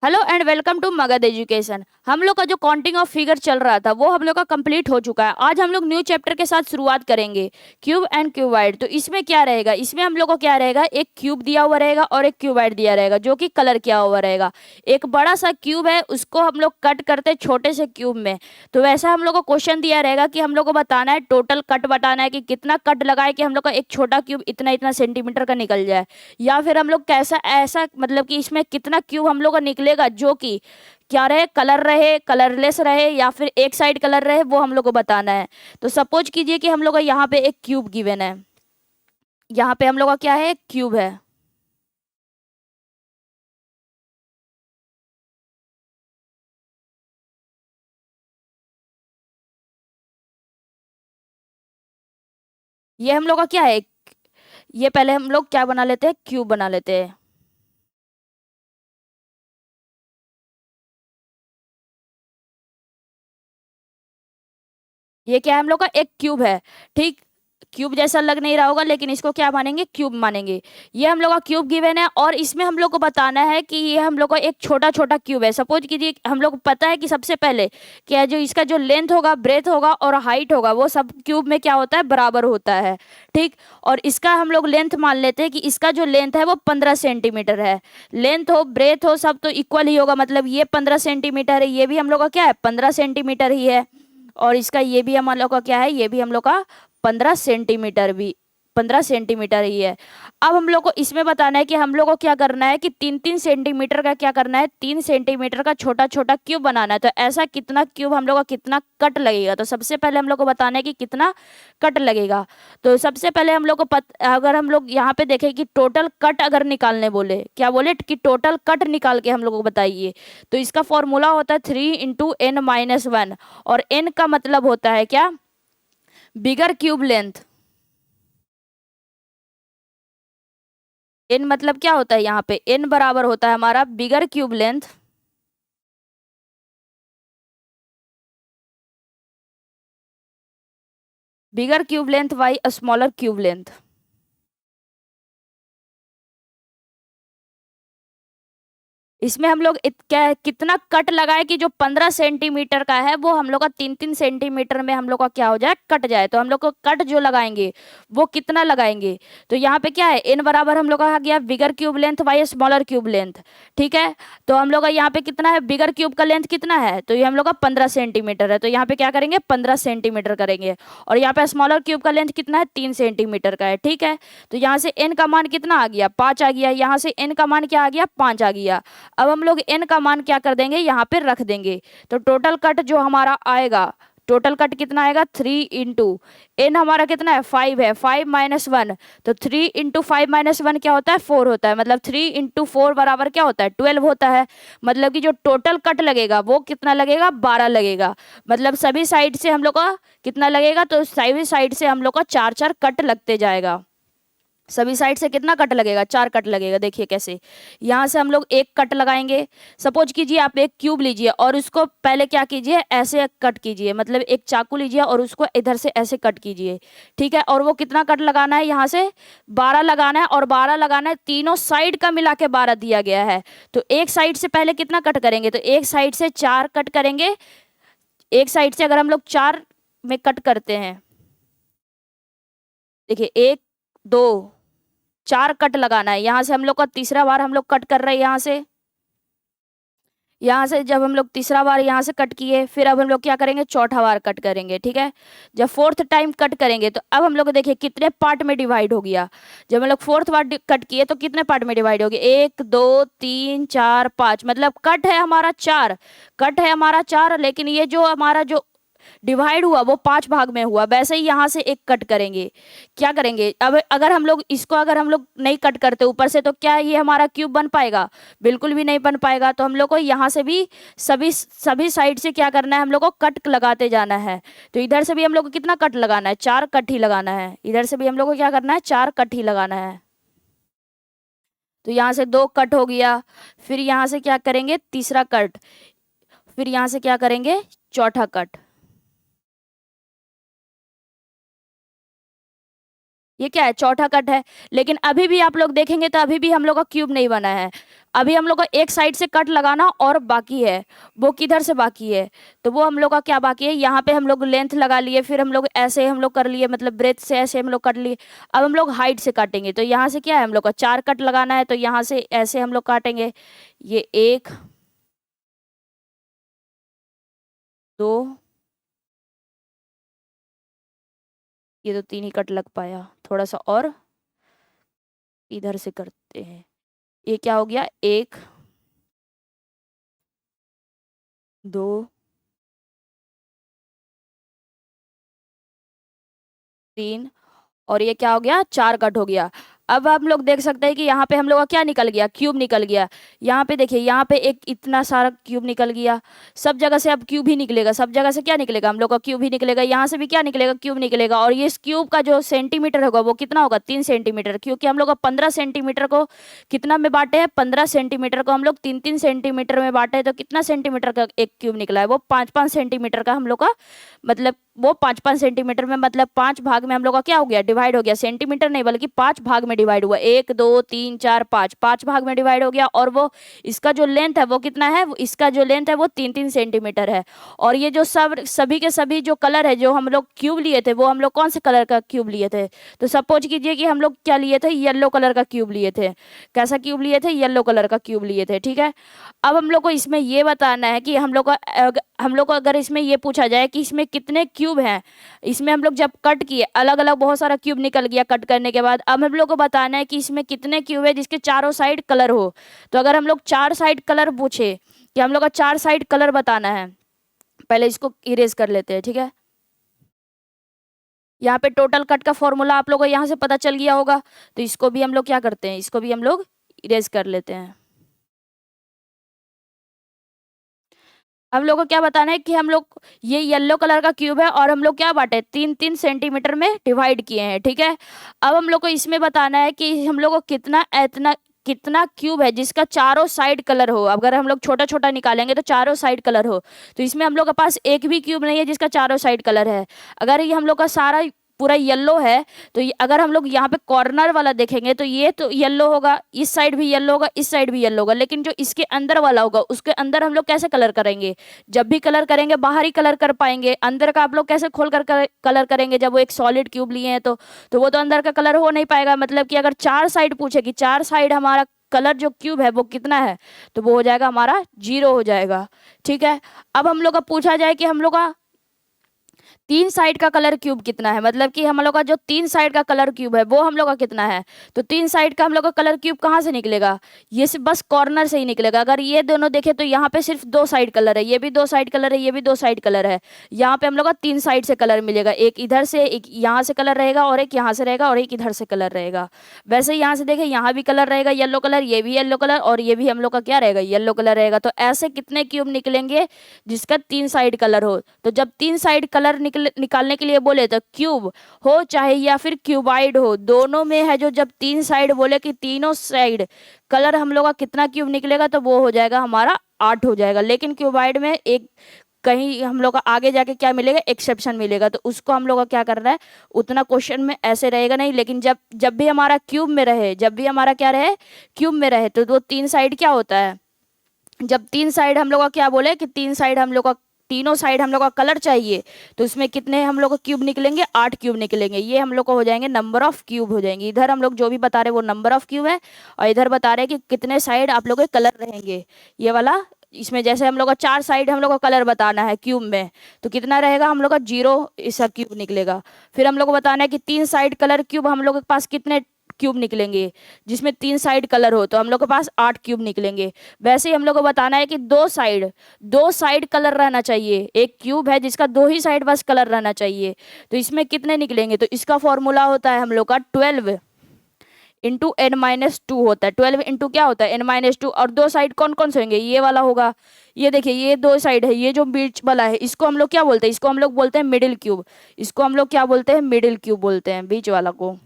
Hello and welcome to Magadh education. हम लोग का जो काउंटिंग ऑफ फिगर चल रहा था वो हम लोग का कंप्लीट हो चुका है। आज हम लोग न्यू चैप्टर के साथ शुरुआत करेंगे, क्यूब एंड क्यूबाइड। तो इसमें क्या रहेगा, इसमें हम लोग को क्या रहेगा, एक क्यूब दिया हुआ रहेगा और एक क्यूबाइड दिया रहेगा जो कि कलर किया हुआ रहेगा। एक बड़ा सा क्यूब है, उसको हम लोग कट करते हैं छोटे से क्यूब में। तो वैसा हम लोग को क्वेश्चन दिया रहेगा कि हम लोग को बताना है, टोटल कट बताना है कि कितना कट लगाए कि हम लोग का एक छोटा क्यूब इतना इतना सेंटीमीटर का निकल जाए। या फिर हम लोग कैसा ऐसा मतलब कि इसमें कितना क्यूब हम लोग का निकलेगा जो कि क्या रहे, कलर रहे, कलरलेस रहे, या फिर एक साइड कलर रहे, वो हम लोग को बताना है। तो सपोज कीजिए कि हम लोग का यहाँ पे एक क्यूब गिवन है। यहाँ पे हम लोग का क्या है, क्यूब है। ये हम लोग का क्या है, ये पहले हम लोग क्या बना लेते हैं, क्यूब बना लेते हैं। ये क्या है, हम लोग का एक क्यूब है। ठीक, क्यूब जैसा लग नहीं रहा होगा लेकिन इसको क्या मानेंगे, क्यूब मानेंगे। ये हम लोग का क्यूब गिवन है और इसमें हम लोग को बताना है कि ये हम लोग का एक छोटा छोटा क्यूब है। सपोज कीजिए हम लोग को पता है कि सबसे पहले क्या, जो इसका जो लेंथ होगा, ब्रेथ होगा और हाइट होगा, वो सब क्यूब में क्या होता है, बराबर होता है। ठीक, और इसका हम लोग लेंथ मान लेते हैं कि इसका जो लेंथ है वो 15 सेंटीमीटर है। लेंथ हो ब्रेथ हो सब तो इक्वल ही होगा, मतलब ये 15 सेंटीमीटर है, ये भी हम लोग का क्या है, 15 सेंटीमीटर ही है। और इसका ये भी हम लोग का क्या है, ये भी हम लोग का 15 सेंटीमीटर, भी 15 सेंटीमीटर ही है। अब हम लोग को इसमें बताना है कि हम लोग को क्या करना है कि 3-3 सेंटीमीटर का क्या करना है, 3 सेंटीमीटर का छोटा छोटा क्यूब बनाना है। तो ऐसा कितना क्यूब हम लोग का कितना कट लगेगा, तो सबसे पहले हम लोग को बताना है कि कितना कट लगेगा। तो सबसे पहले हम लोग को अगर हम लोग यहाँ पे देखें कि टोटल कट अगर निकालने बोले, क्या बोले कि टोटल कट निकाल के हम लोग को बताइए। तो इसका फॉर्मूला होता है 3 × n - 1। और n का मतलब होता है क्या, बिगर क्यूब लेंथ। n मतलब क्या होता है, यहाँ पे n बराबर होता है हमारा बिगर cube length. Bigger cube length by smaller cube length. इसमें हम लोग क्या कितना कट लगाए कि जो 15 सेंटीमीटर का है वो हम लोग का 3-3 सेंटीमीटर में हम लोग का क्या हो जाए, कट जाए। तो हम लोग को कट जो लगाएंगे वो कितना लगाएंगे, तो यहाँ पे क्या है, n बराबर हम लोग का आ गया बिगर cube length by smaller cube length. ठीक है, तो हम लोग का यहाँ पे कितना है, बिगर क्यूब का लेंथ कितना है, तो ये हम लोग का 15 सेंटीमीटर है। तो यहाँ पे क्या करेंगे, 15 सेंटीमीटर करेंगे। और यहाँ पे स्मॉलर क्यूब का लेंथ कितना है, 3 सेंटीमीटर का है। ठीक है, तो यहाँ से n का मान कितना आ गया, 5 आ गया। यहाँ से n का मान क्या आ गया, 5 आ गया। अब हम लोग n का मान क्या कर देंगे, यहाँ पे रख देंगे। तो टोटल कट जो हमारा आएगा, टोटल कट कितना आएगा, 3 × n हमारा कितना है, 5 है, 5 - 1। तो 3 × 5 - 1 क्या होता है, 4 होता है। मतलब 3 × 4 बराबर क्या होता है, 12 होता है। मतलब कि जो टोटल कट लगेगा वो कितना लगेगा, 12 लगेगा। मतलब सभी साइड से हम लोग का कितना लगेगा, तो सभी साइड से हम लोग का 4-4 कट लगते जाएगा। सभी साइड से कितना कट लगेगा, 4 कट लगेगा। देखिए कैसे, यहाँ से हम लोग एक कट लगाएंगे। सपोज कीजिए आप एक क्यूब लीजिए और उसको पहले क्या कीजिए, ऐसे कट कीजिए। मतलब एक चाकू लीजिए और उसको इधर से ऐसे कट कीजिए। ठीक है, और वो कितना कट लगाना है, यहाँ से 12 लगाना है। और 12 लगाना है, तीनों साइड का मिला के 12 दिया गया है। तो एक साइड से पहले कितना कट करेंगे, तो एक साइड से 4 कट करेंगे। एक साइड से अगर हम लोग 4 में कट करते हैं, देखिए 1 2 4 कट लगाना है। यहाँ से हम लोग का तीसरा बार हम लोग कट कर रहे हैं। यहाँ से जब हम लोग तीसरा बार यहाँ से कट किए, फिर अब हम लोग क्या करेंगे, चौथा बार कट करेंगे। ठीक है, जब फोर्थ टाइम कट करेंगे तो अब हम लोग देखिए कितने पार्ट में डिवाइड हो गया। जब हम लोग फोर्थ बार कट किए तो कितने पार्ट में डिवाइड हो गए, 1 2 3 4 5। मतलब कट है हमारा 4, कट है हमारा 4, लेकिन ये जो हमारा जो डिवाइड हुआ वो 5 भाग में हुआ। वैसे ही यहाँ से एक कट करेंगे। क्या करेंगे, अब अगर हम लोग इसको अगर हम लोग नहीं कट करते ऊपर से, तो क्या ये हमारा क्यूब बन पाएगा, बिल्कुल भी नहीं बन पाएगा। तो हम लोग को यहाँ से भी सभी सभी साइड से क्या करना है, हम लोग को कट लगाते जाना है। तो इधर से भी हम लोग को कितना कट लगाना है, 4 कट ही लगाना है। इधर से भी हम लोग को क्या करना है, 4 कट ही लगाना है। तो यहाँ से 2 कट हो गया। फिर यहाँ से क्या करेंगे, तीसरा कट। फिर यहाँ से क्या करेंगे, चौथा कट। ये क्या है, चौथा कट है। लेकिन अभी भी आप लोग देखेंगे तो अभी भी हम लोग का क्यूब नहीं बना है। अभी हम लोग को एक साइड से कट लगाना और बाकी है। वो किधर से बाकी है, तो वो हम लोग का क्या बाकी है, यहाँ पे हम लोग लेंथ लगा लिए, फिर हम लोग ऐसे हम लोग कर लिए, मतलब ब्रेथ से ऐसे हम लोग कर लिए। अब हम लोग हाइट से काटेंगे, तो यहाँ से क्या है, हम लोग का 4 कट लगाना है, तो यहाँ से ऐसे हम लोग काटेंगे। ये 1 2, ये तो 3 ही कट लग पाया, थोड़ा सा और इधर से करते हैं। ये क्या हो गया, 1 2 3, और ये क्या हो गया, 4 कट हो गया। अब हम लोग देख सकते हैं कि यहाँ पे हम लोग का क्या निकल गया, क्यूब निकल गया। यहाँ पे देखिए, यहाँ पे एक इतना सारा क्यूब निकल गया। सब जगह से अब क्यूब ही निकलेगा, सब जगह से क्या निकलेगा, हम लोग का क्यूब ही निकलेगा। यहाँ से भी क्या निकलेगा, क्यूब निकलेगा। और ये इस क्यूब का जो सेंटीमीटर होगा वो कितना होगा, 3 सेंटीमीटर, क्योंकि हम लोग का 15 सेंटीमीटर को कितना में बांटे हैं, 15 सेंटीमीटर को हम लोग 3 3 सेंटीमीटर में बांटे हैं, तो कितना सेंटीमीटर का एक क्यूब निकला है, वो 5 5 सेंटीमीटर का हम लोग का, मतलब वो 5 5 सेंटीमीटर में, मतलब 5 भाग में हम लोग का क्या हो गया, डिवाइड हो गया। सेंटीमीटर नहीं बल्कि 5 भाग में डिवाइड हुआ, 1 2 3 4 5, 5 भाग में डिवाइड हो गया। और वो इसका जो लेंथ है वो कितना है, इसका जो लेंथ है वो 3 3 सेंटीमीटर है। और ये जो सब सभी के सभी जो कलर है, जो हम लोग क्यूब लिए थे, वो हम लोग कौन से कलर का क्यूब लिए थे, तो सपोज कीजिए कि हम लोग क्या लिए थे, येलो कलर का क्यूब लिए थे। कैसा क्यूब लिए थे, येलो कलर का क्यूब लिए थे, ठीक है। अब हम लोग को इसमें ये बताना है कि हम लोग को अगर इसमें ये पूछा जाए कि इसमें कितने क्यूब हैं, इसमें हम लोग जब कट किए अलग अलग बहुत सारा क्यूब निकल गया कट करने के बाद। अब हम लोग को बताना है कि इसमें कितने क्यूब है जिसके चारों साइड कलर हो। तो अगर हम लोग 4 साइड कलर पूछे कि हम लोग का 4 साइड कलर बताना है, पहले इसको इरेज कर लेते हैं, ठीक है। यहाँ पे टोटल कट का फॉर्मूला आप लोगों को यहाँ से पता चल गया होगा, तो इसको भी हम लोग क्या करते हैं, इसको भी हम लोग इरेज कर लेते हैं। हम लोग को क्या बताना है कि हम लोग ये येलो कलर का क्यूब है और हम लोग क्या बांटे, 3 3 सेंटीमीटर में डिवाइड किए हैं, ठीक है। अब हम लोग को इसमें बताना है कि हम लोग को कितना क्यूब है जिसका चारों साइड कलर हो। अगर हम लोग छोटा छोटा निकालेंगे तो चारों साइड कलर हो, तो इसमें हम लोग के पास एक भी क्यूब नहीं है जिसका चारों साइड कलर है। अगर ये हम लोग का सारा पूरा येलो है, तो अगर हम लोग यहाँ पे कॉर्नर वाला देखेंगे तो ये तो येलो होगा, इस साइड भी येलो होगा, इस साइड भी येलो होगा। लेकिन जो इसके अंदर वाला होगा उसके अंदर हम लोग कैसे कलर करेंगे, जब भी कलर करेंगे बाहर ही कलर कर पाएंगे, अंदर का आप लोग कैसे खोल कर कलर करेंगे, जब वो एक सॉलिड क्यूब लिए हैं तो वो तो अंदर का कलर हो नहीं पाएगा। मतलब कि अगर 4 साइड पूछे कि 4 साइड हमारा कलर जो क्यूब है वो कितना है, तो वो हो जाएगा हमारा 0 हो जाएगा, ठीक है। अब हम लोग का पूछा जाए कि हम लोग का 3 साइड का कलर क्यूब कितना है, मतलब कि हम लोग का जो 3 साइड का कलर क्यूब है वो हम लोग का कितना है। तो 3 साइड का हम लोग का कलर क्यूब कहाँ से निकलेगा, ये सिर्फ बस कॉर्नर से ही निकलेगा। अगर ये दोनों देखे तो यहाँ पे सिर्फ 2 साइड कलर है, ये भी 2 साइड कलर है, ये भी 2 साइड कलर है। यहाँ पे हम लोग का 3 साइड से कलर मिलेगा, एक इधर से, एक यहाँ से कलर रहेगा, और एक यहाँ से रहेगा, और एक इधर से कलर रहेगा। वैसे यहाँ से देखे, यहाँ भी कलर रहेगा येलो कलर, ये भी येलो कलर, और ये भी हम लोग का क्या रहेगा, येलो कलर रहेगा। तो ऐसे कितने क्यूब निकलेंगे जिसका 3 साइड कलर हो। तो जब 3 साइड कलर निकालने के लिए बोले तो क्यूब हो चाहे या फिर क्यूबाइड हो, दोनों में है जो, जब 3 साइड बोले कि तीनों साइड कलर हम लोग का कितना क्यूब निकलेगा, तो वो हो जाएगा हमारा 8 हो जाएगा। लेकिन क्यूबाइड में एक कहीं हम लोग का आगे जाके क्या मिलेगा, एक्सेप्शन मिलेगा, तो उसको हम लोग का क्या करना है, उतना क्वेश्चन में ऐसे रहेगा नहीं। लेकिन जब जब भी हमारा क्यूब में रहे, जब भी हमारा क्या रहे, क्यूब में रहे, तो वो 3 साइड क्या होता है, जब 3 साइड हम लोग का क्या बोले कि 3 साइड हम लोग का, तीनों साइड हम लोग का कलर चाहिए, तो उसमें कितने हम लोग को क्यूब निकलेंगे, 8 क्यूब निकलेंगे। ये हम लोग को हो जाएंगे नंबर ऑफ क्यूब हो जाएंगे। इधर हम लोग जो भी बता रहे हैं वो नंबर ऑफ क्यूब है, और इधर बता रहे हैं कि कितने साइड आप लोग के कलर रहेंगे, ये वाला। इसमें जैसे हम लोग का 4 साइड हम लोग का कलर बताना है क्यूब में, तो कितना रहेगा, हम लोग का 0 इसका क्यूब निकलेगा। फिर हम लोग को बताना है कि 3 साइड कलर क्यूब हम लोग के पास कितने क्यूब निकलेंगे, जिसमें 3 साइड कलर हो, तो हम लोग के पास 8 क्यूब निकलेंगे। वैसे ही हम लोग को बताना है कि 2 साइड कलर रहना चाहिए, एक क्यूब है जिसका 2 ही साइड बस कलर रहना चाहिए, तो इसमें कितने निकलेंगे। तो इसका फॉर्मूला होता है हम लोग का 12 × n - 2 होता है। 12 इंटू क्या होता है, n - 2। और 2 साइड कौन कौन से होंगे, ये वाला होगा, ये देखिए ये 2 साइड है, ये जो बीच वाला है इसको हम लोग क्या बोलते हैं, इसको हम लोग बोलते हैं मिडिल क्यूब। इसको हम लोग क्या बोलते हैं, मिडिल क्यूब बोलते हैं, बीच वाला को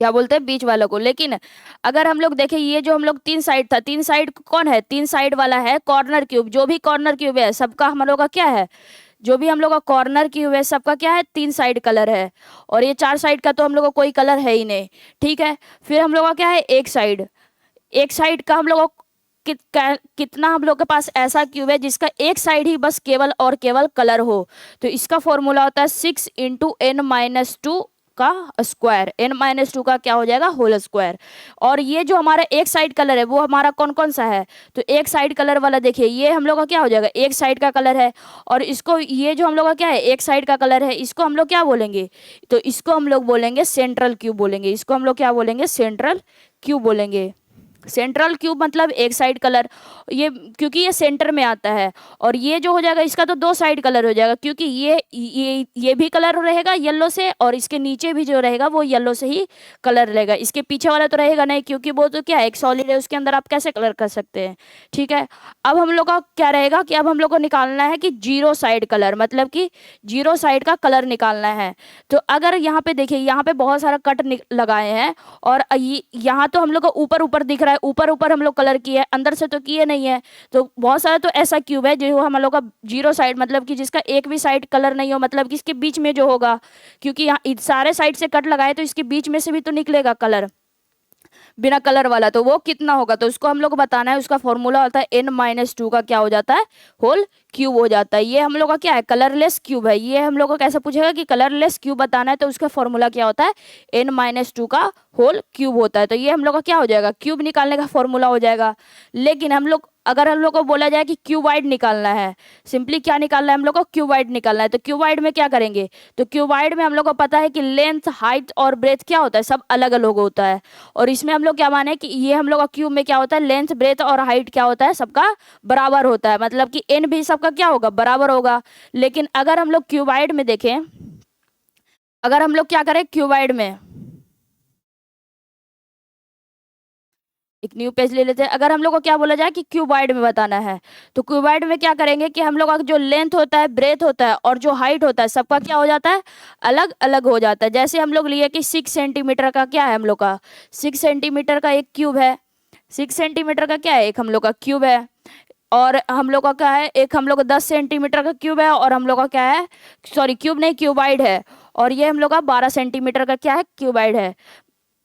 क्या बोलते हैं, बीच वालों को। लेकिन अगर हम लोग देखें, ये जो हम लोग 3 साइड था, 3 साइड कौन है, 3 साइड वाला है कॉर्नर क्यूब। जो भी कॉर्नर क्यूब है सबका हम लोग का क्या है, जो भी हम लोग का कॉर्नर क्यूब है सबका क्या है, 3 साइड कलर है, और ये 4 साइड का तो हम लोग का कोई कलर है ही नहीं। ठीक है, फिर हम लोग का क्या है, एक साइड का हम लोग कितना हम लोग के पास ऐसा क्यूब है जिसका एक साइड ही बस केवल और केवल कलर हो। तो इसका फॉर्मूला होता है 6 × n - 2 का स्क्वायर, n - 2 का क्या हो जाएगा, होल स्क्वायर। और ये जो हमारा एक साइड कलर है वो हमारा कौन कौन सा है, तो एक साइड कलर वाला देखिए, ये हम लोग का क्या हो जाएगा, एक साइड का कलर है। और इसको, ये जो हम लोग का क्या है, एक साइड का कलर है, इसको हम लोग क्या बोलेंगे, तो इसको हम लोग बोलेंगे सेंट्रल क्यूब बोलेंगे। इसको हम लोग क्या बोलेंगे, सेंट्रल क्यूब बोलेंगे। सेंट्रल क्यूब मतलब एक साइड कलर, ये क्योंकि ये सेंटर में आता है। और ये जो हो जाएगा इसका तो 2 साइड कलर हो जाएगा, क्योंकि ये भी कलर रहेगा येलो से, और इसके नीचे भी जो रहेगा वो येलो से ही कलर रहेगा। इसके पीछे वाला तो रहेगा नहीं, क्योंकि वो तो क्या है, एक सॉलिड है, उसके अंदर आप कैसे कलर कर सकते हैं। ठीक है, अब हम लोग का क्या रहेगा कि अब हम लोग को निकालना है कि जीरो साइड कलर, मतलब कि जीरो साइड का कलर निकालना है। तो अगर यहाँ पे देखिए, यहाँ पे बहुत सारा कट लगाए हैं, और यहाँ तो हम लोग को ऊपर ऊपर दिख रहा है, ऊपर ऊपर हम लोग कलर किए हैं, अंदर से तो किए नहीं है। तो बहुत सारा तो ऐसा क्यूब है जो हम लोग का जीरो साइड, मतलब कि जिसका एक भी साइड कलर नहीं हो, मतलब कि इसके बीच में जो होगा, क्योंकि यहाँ सारे साइड से कट लगाए तो इसके बीच में से भी तो निकलेगा कलर बिना कलर वाला, तो वो कितना होगा, तो उसको हम लोग को बताना है। उसका फॉर्मूला होता है n - 2 का क्या हो जाता है, होल क्यूब हो जाता है। ये हम लोग का क्या है, कलरलेस क्यूब है। ये हम लोग को कैसे पूछेगा कि कलरलेस क्यूब बताना है, तो उसका फॉर्मूला क्या होता है, n - 2 का होल क्यूब होता है। तो ये हम लोग का क्या हो जाएगा, क्यूब निकालने का फॉर्मूला हो जाएगा। लेकिन अगर हम लोग को बोला जाए कि क्यूबाइड निकालना है, सिंपली क्या निकालना है हम लोग को, क्यूबाइड निकालना है, तो क्यूबाइड में क्या करेंगे, तो क्यूबाइड में हम लोग को पता है कि लेंथ, हाइट और ब्रेथ क्या होता है, सब अलग अलग होता है। और इसमें हम लोग क्या माने कि ये हम लोग का क्यूब में क्या होता है, लेंथ, ब्रेथ और हाइट क्या होता है, सबका बराबर होता है, मतलब कि एन भी सबका क्या होगा, बराबर होगा। लेकिन अगर हम लोग क्यूबाइड में देखें, अगर हम लोग क्या करें क्यूबाइड में, एक न्यू पेज ले लेते हैं। अगर हम लोग को क्या बोला जाए कि क्यूबाइड में बताना है, तो क्यूबाइड में क्या करेंगे कि हम लोग का जो लेंथ होता है, ब्रेथ होता है और जो हाइट होता है, सबका क्या हो जाता है, अलग अलग हो जाता है। जैसे हम लोग लिए कि 6 सेंटीमीटर का क्या है हम लोग का, 6 सेंटीमीटर का एक क्यूब है, 6 सेंटीमीटर का क्या है, एक हम लोग का क्यूब है। और हम लोग का क्या है, एक हम लोग का 10 सेंटीमीटर का क्यूब है, और हम लोग का क्या है, सॉरी क्यूब नहीं, क्यूबाइड है। और ये हम लोग का 12 सेंटीमीटर का क्या है, क्यूबाइड है।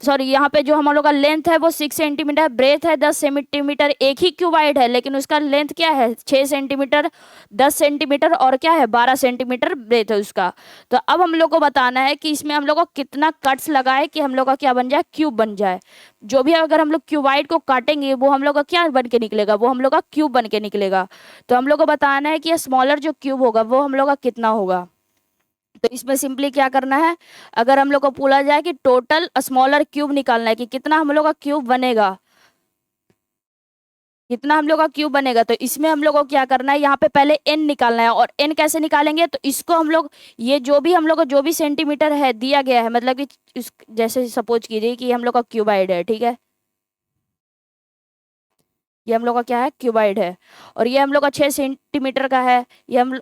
सॉरी, यहाँ पे जो हम लोग का लेंथ है वो 6 सेंटीमीटर, ब्रेथ है 10 सेंटीमीटर, एक ही क्यूबाइड है लेकिन उसका लेंथ क्या है, 6 सेंटीमीटर, 10 सेंटीमीटर, और क्या है, 12 सेंटीमीटर ब्रेथ है उसका। तो अब हम लोग को बताना है कि इसमें हम लोग को कितना कट्स लगाए कि हम लोग का क्या बन जाए, क्यूब बन जाए। जो भी अगर हम लोग क्यूबाइड को काटेंगे वो हम लोग का क्या बन के निकलेगा, वो हम लोग का क्यूब बन के निकलेगा। तो हम लोग को बताना है कि स्मॉलर जो क्यूब होगा वो हम लोग का कितना होगा। तो इसमें सिंपली क्या करना है, अगर हम लोग को पूछा जाए कि टोटल स्मॉलर क्यूब निकालना है कि कितना हम लोग का क्यूब बनेगा, कितना हम लोग का क्यूब बनेगा, तो इसमें हम लोग को क्या करना है, यहाँ पे पहले n निकालना है। और n कैसे निकालेंगे, तो इसको हम लोग, ये जो भी हम लोग को जो भी सेंटीमीटर है दिया गया है, मतलब कि जैसे सपोज कीजिए कि हम लोग का क्यूबाइड है, ठीक है, ये हम लोग का क्या है, क्यूबाइड है। और ये हम लोग का 6 सेंटीमीटर का है, ये हम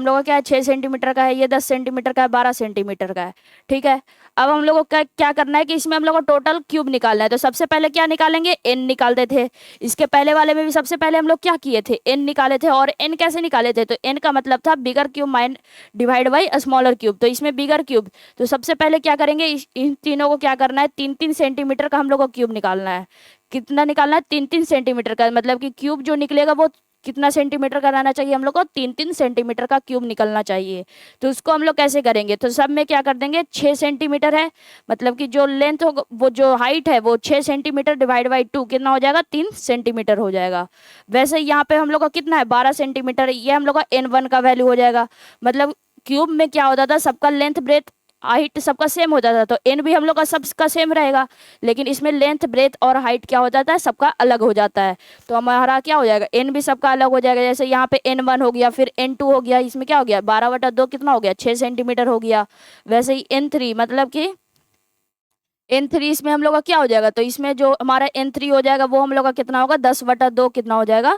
लोग का क्या है, 6 सेंटीमीटर का है, ये 10 सेंटीमीटर का है, 12 सेंटीमीटर का है। ठीक है, अब हम लोग को क्या क्या करना है कि इसमें हम लोग को टोटल क्यूब निकालना है। तो सबसे पहले क्या निकालेंगे, एन निकालते थे। इसके पहले वाले में भी सबसे पहले हम लोग क्या किए थे, एन निकाले थे। और एन कैसे निकाले थे, तो एन का मतलब था बिगर cube mine divide by smaller cube. तो इसमें बिगर क्यूब, तो सबसे पहले क्या करेंगे, इन तीनों को क्या करना है, 3 3 सेंटीमीटर का हम लोग को क्यूब निकालना है। कितना निकालना है, 3 3 सेंटीमीटर का, मतलब कि क्यूब जो निकलेगा वो कितना सेंटीमीटर का रहना चाहिए, हम लोग को 3 3 सेंटीमीटर का क्यूब निकलना चाहिए। तो उसको हम लोग कैसे करेंगे, तो सब में क्या कर देंगे, 6 सेंटीमीटर है, मतलब कि जो लेंथ हो, वो जो हाइट है वो 6 सेंटीमीटर डिवाइड बाई 2 कितना हो जाएगा, 3 सेंटीमीटर हो जाएगा। वैसे यहाँ पे हम लोग का कितना है, 12 सेंटीमीटर, ये हम लोग का n1 का वैल्यू हो जाएगा। मतलब क्यूब में क्या होता था, सबका लेंथ, ब्रेथ, हाइट सबका सेम हो जाता था, तो एन भी हम लोग का सबका सेम रहेगा। लेकिन इसमें लेंथ, ब्रेथ और हाइट क्या हो जाता है, सबका अलग हो जाता है। तो हमारा क्या हो जाएगा, एन भी सबका अलग हो जाएगा। जैसे यहाँ पे n1 हो गया, फिर n2 हो गया, इसमें क्या हो गया, 12/2 कितना हो गया, 6 सेंटीमीटर हो गया। वैसे ही n3, मतलब कि n3 इसमें हम लोग का क्या हो जाएगा, तो इसमें जो हमारा n3 हो जाएगा वो हम लोग का कितना होगा, 10/2 कितना हो जाएगा,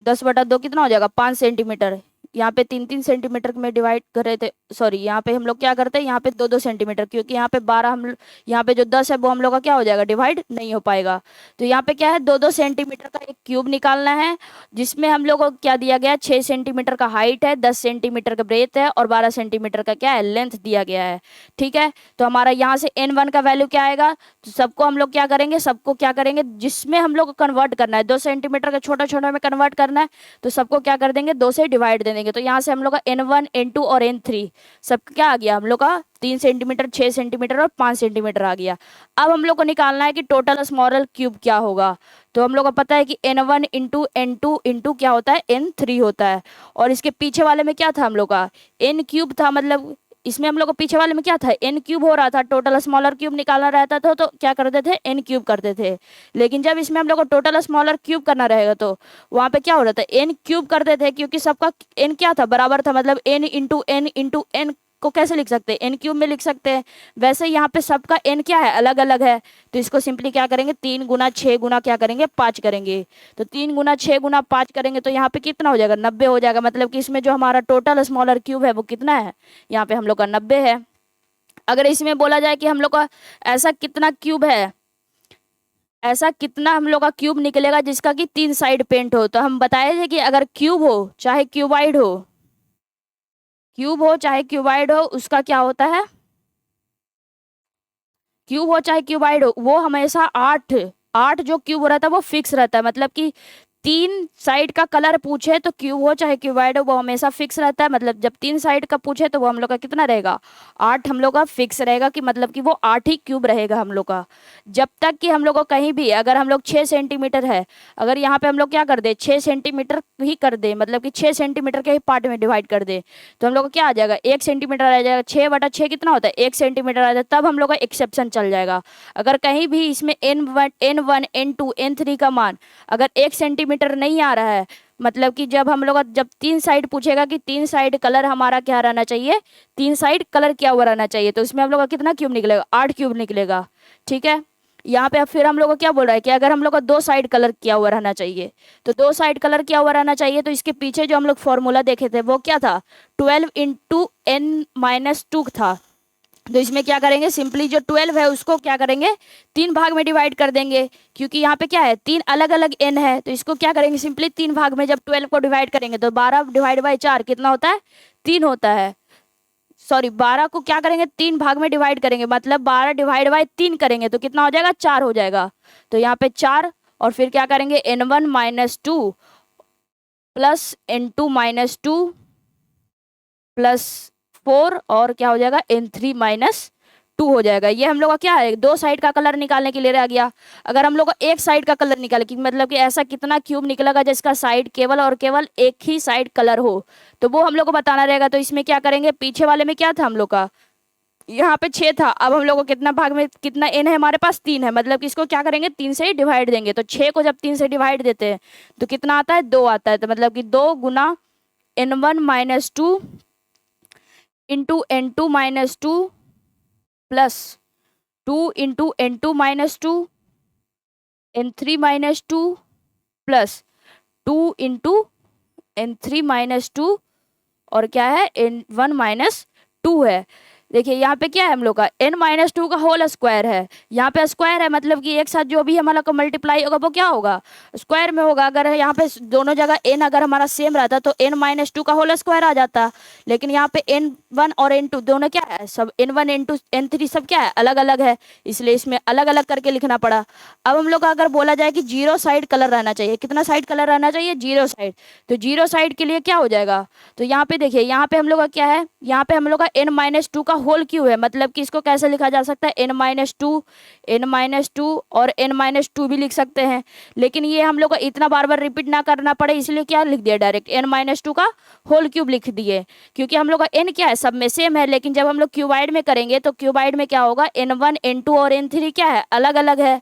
10/2 कितना हो जाएगा, 5 सेंटीमीटर। यहाँ पे 3-3 सेंटीमीटर में डिवाइड कर रहे थे, सॉरी यहाँ पे हम लोग क्या करते हैं, यहाँ पे 2-2 सेंटीमीटर, क्योंकि यहाँ पे 12 यहाँ पे जो 10 है वो हम लोग का क्या हो जाएगा, डिवाइड नहीं हो पाएगा। तो यहाँ पे क्या है, 2-2 सेंटीमीटर का एक क्यूब निकालना है, जिसमें हम लोग को क्या दिया गया है, 6 सेंटीमीटर का हाइट है, 10 सेंटीमीटर का ब्रेथ है और 12 सेंटीमीटर का क्या है, लेंथ दिया गया है। ठीक है, तो हमारा यहाँ से n1 का वैल्यू क्या आएगा, तो सबको हम लोग क्या करेंगे, सबको क्या करेंगे, जिसमें हम लोग को कन्वर्ट करना है 2 सेंटीमीटर का छोटा छोटा में कन्वर्ट करना है, तो सबको क्या कर देंगे, 2 से डिवाइड दे देंगे। तो यहाँ से हम लोग का n1 n2 और n3 सब क्या आ गया, हम लोग का 3 सेंटीमीटर, 6 सेंटीमीटर और 5 सेंटीमीटर आ गया। अब हम लोग को निकालना है कि टोटल स्मॉलर क्यूब क्या होगा। तो हम लोग को पता है कि n1 इंटू n2 इंटू क्या होता है, n3 होता है। और इसके पीछे वाले में क्या था, हम लोग का n क्यूब था, मतलब इसमें हम लोग को पीछे वाले में क्या था, n क्यूब हो रहा था, टोटल स्मॉलर क्यूब निकालना रहता था तो क्या करते थे, n क्यूब करते थे। लेकिन जब इसमें हम लोग को टोटल स्मॉलर क्यूब करना रहेगा तो वहां पे क्या हो रहा था, n क्यूब करते थे, क्योंकि सबका n क्या था, बराबर था, मतलब n को कैसे लिख सकते हैं, n क्यूब में लिख सकते हैं। वैसे यहाँ पे सबका n क्या है, अलग अलग है, तो इसको सिंपली क्या करेंगे, 3 गुना 6 गुना क्या करेंगे, 5 करेंगे। तो 3 गुना 6 गुना 5 करेंगे तो यहाँ पे कितना हो जाएगा, 90 हो जाएगा। मतलब कि इसमें जो हमारा टोटल स्मॉलर क्यूब है वो कितना है, यहाँ पे हम लोग का 90 है। अगर इसमें बोला जाए कि हम लोग का ऐसा कितना क्यूब है, ऐसा कितना हम लोग का क्यूब निकलेगा जिसका कि 3 साइड पेंट हो, तो हम बताए थे कि अगर क्यूब हो चाहे क्यूबाइड हो, क्यूब हो चाहे क्यूबाइड हो, उसका क्या होता है, क्यूब हो चाहे क्यूबाइड हो, वो हमेशा 8 8 जो क्यूब रहता है वो फिक्स रहता है। मतलब कि 3 साइड का कलर पूछे तो क्यूब हो चाहे क्यूबाइड हो वो हमेशा फिक्स रहता है। मतलब जब 3 साइड का पूछे तो वो हम लोग का कितना रहेगा, 8 हम लोग का फिक्स रहेगा, कि मतलब कि वो 8 ही क्यूब रहेगा हम लोग का। जब तक कि हम लोग को कहीं भी, अगर हम लोग 6 सेंटीमीटर है, अगर यहाँ पे हम लोग क्या कर दे, 6 सेंटीमीटर ही कर दे, मतलब कि 6 सेंटीमीटर के ही पार्ट में डिवाइड कर दे, तो हम लोग को क्या आ जाएगा, 1 सेंटीमीटर आ जाएगा। 6/6 कितना होता है, 1 सेंटीमीटर आ जाएगा, तब हम लोग का एक्सेप्शन चल जाएगा। अगर कहीं भी इसमें n1 n2 n3 का मान अगर 1 सेंटीमीटर नहीं आ रहा है, मतलब कि जब हम लोग का जब 3 साइड पूछेगा कि 3 साइड कलर हमारा क्या रहना चाहिए, 3 साइड कलर क्या हुआ रहना चाहिए, तो इसमें हम लोग का कितना क्यूब निकलेगा, 8 क्यूब निकलेगा। ठीक है, यहाँ पे अब फिर हम लोग को क्या बोल रहा है कि अगर हम लोग का 2 साइड कलर किया हुआ रहना चाहिए, तो 2 साइड कलर किया हुआ रहना चाहिए, तो इसके पीछे जो हम लोग फॉर्मूला देखे थे वो क्या था, 12 इंटू n-2 था। तो इसमें क्या करेंगे, सिंपली जो 12 है उसको क्या करेंगे, 3 भाग में डिवाइड कर देंगे, क्योंकि यहाँ पे क्या है, 3 अलग अलग n है, तो इसको क्या करेंगे, सिंपली 3 भाग में जब 12 को डिवाइड करेंगे तो 12 डिवाइड बाई 4 कितना होता है, 3 होता है। सॉरी, 12 को क्या करेंगे, 3 भाग में डिवाइड करेंगे, मतलब 12 डिवाइड बाई 3 करेंगे तो कितना हो जाएगा, 4 हो जाएगा। तो यहाँ पे 4, और फिर क्या करेंगे, n1-2 प्लस n2-2 प्लस 4, और क्या हो जाएगा, n3-2 हो जाएगा। ये हम लोग का क्या है, 2 साइड का कलर निकालने के लिए रह गया। अगर हम लोग को एक साइड का कलर निकाले, कि मतलब कि ऐसा कितना क्यूब निकलेगा जिसका साइड केवल और केवल एक ही साइड कलर हो, तो वो हम लोग को बताना रहेगा। तो इसमें क्या करेंगे, पीछे वाले में क्या था हम लोग का, यहाँ पे 6 था, अब हम लोग को कितना भाग में कितना n है, हमारे पास 3 है, मतलब कि इसको क्या करेंगे, 3 से ही डिवाइड देंगे। तो 6 को जब 3 से डिवाइड देते हैं तो कितना आता है, 2 आता है। तो मतलब कि 2 गुना n1-2 into n2-2 plus 2 into n2-2 n3-2 plus 2 into n3-2 और क्या है, n1-2 है। देखिए यहाँ पे क्या है, हम लोग का n-2 का होल स्क्वायर है, यहाँ पे स्क्वायर है, मतलब कि एक साथ जो भी हमारा को मल्टीप्लाई होगा वो क्या होगा, स्क्वायर में होगा। अगर यहाँ पे दोनों जगह n अगर हमारा सेम रहता तो n-2 का होल स्क्वायर आ जाता, लेकिन यहाँ पे n1 और n2 दोनों क्या है, सब n1 n2 n3 सब क्या है, अलग अलग है, इसलिए इसमें अलग अलग करके लिखना पड़ा। अब हम लोग का अगर बोला जाए कि 0 साइड कलर रहना चाहिए, कितना साइड कलर रहना चाहिए, 0 साइड, तो 0 साइड के लिए क्या हो जाएगा, तो यहाँ पे देखिए, यहाँ पे हम लोग का क्या है, यहाँ पे हम लोग का n-2 का होल क्यों है, मतलब कि इसको कैसे लिखा जा सकता है, n-2 और n-2 भी लिख सकते हैं। लेकिन ये हम लोग को इतना बार बार रिपीट ना करना पड़े, इसलिए क्या लिख दिया, डायरेक्ट n-2 का होल क्यूब लिख दिए, क्योंकि हम लोग का n क्या है, सब में सेम है। लेकिन जब हम लोग क्यूबाइड में करेंगे तो क्यूबाइड में क्या होगा, n1 n2 और n3 क्या है, अलग अलग है,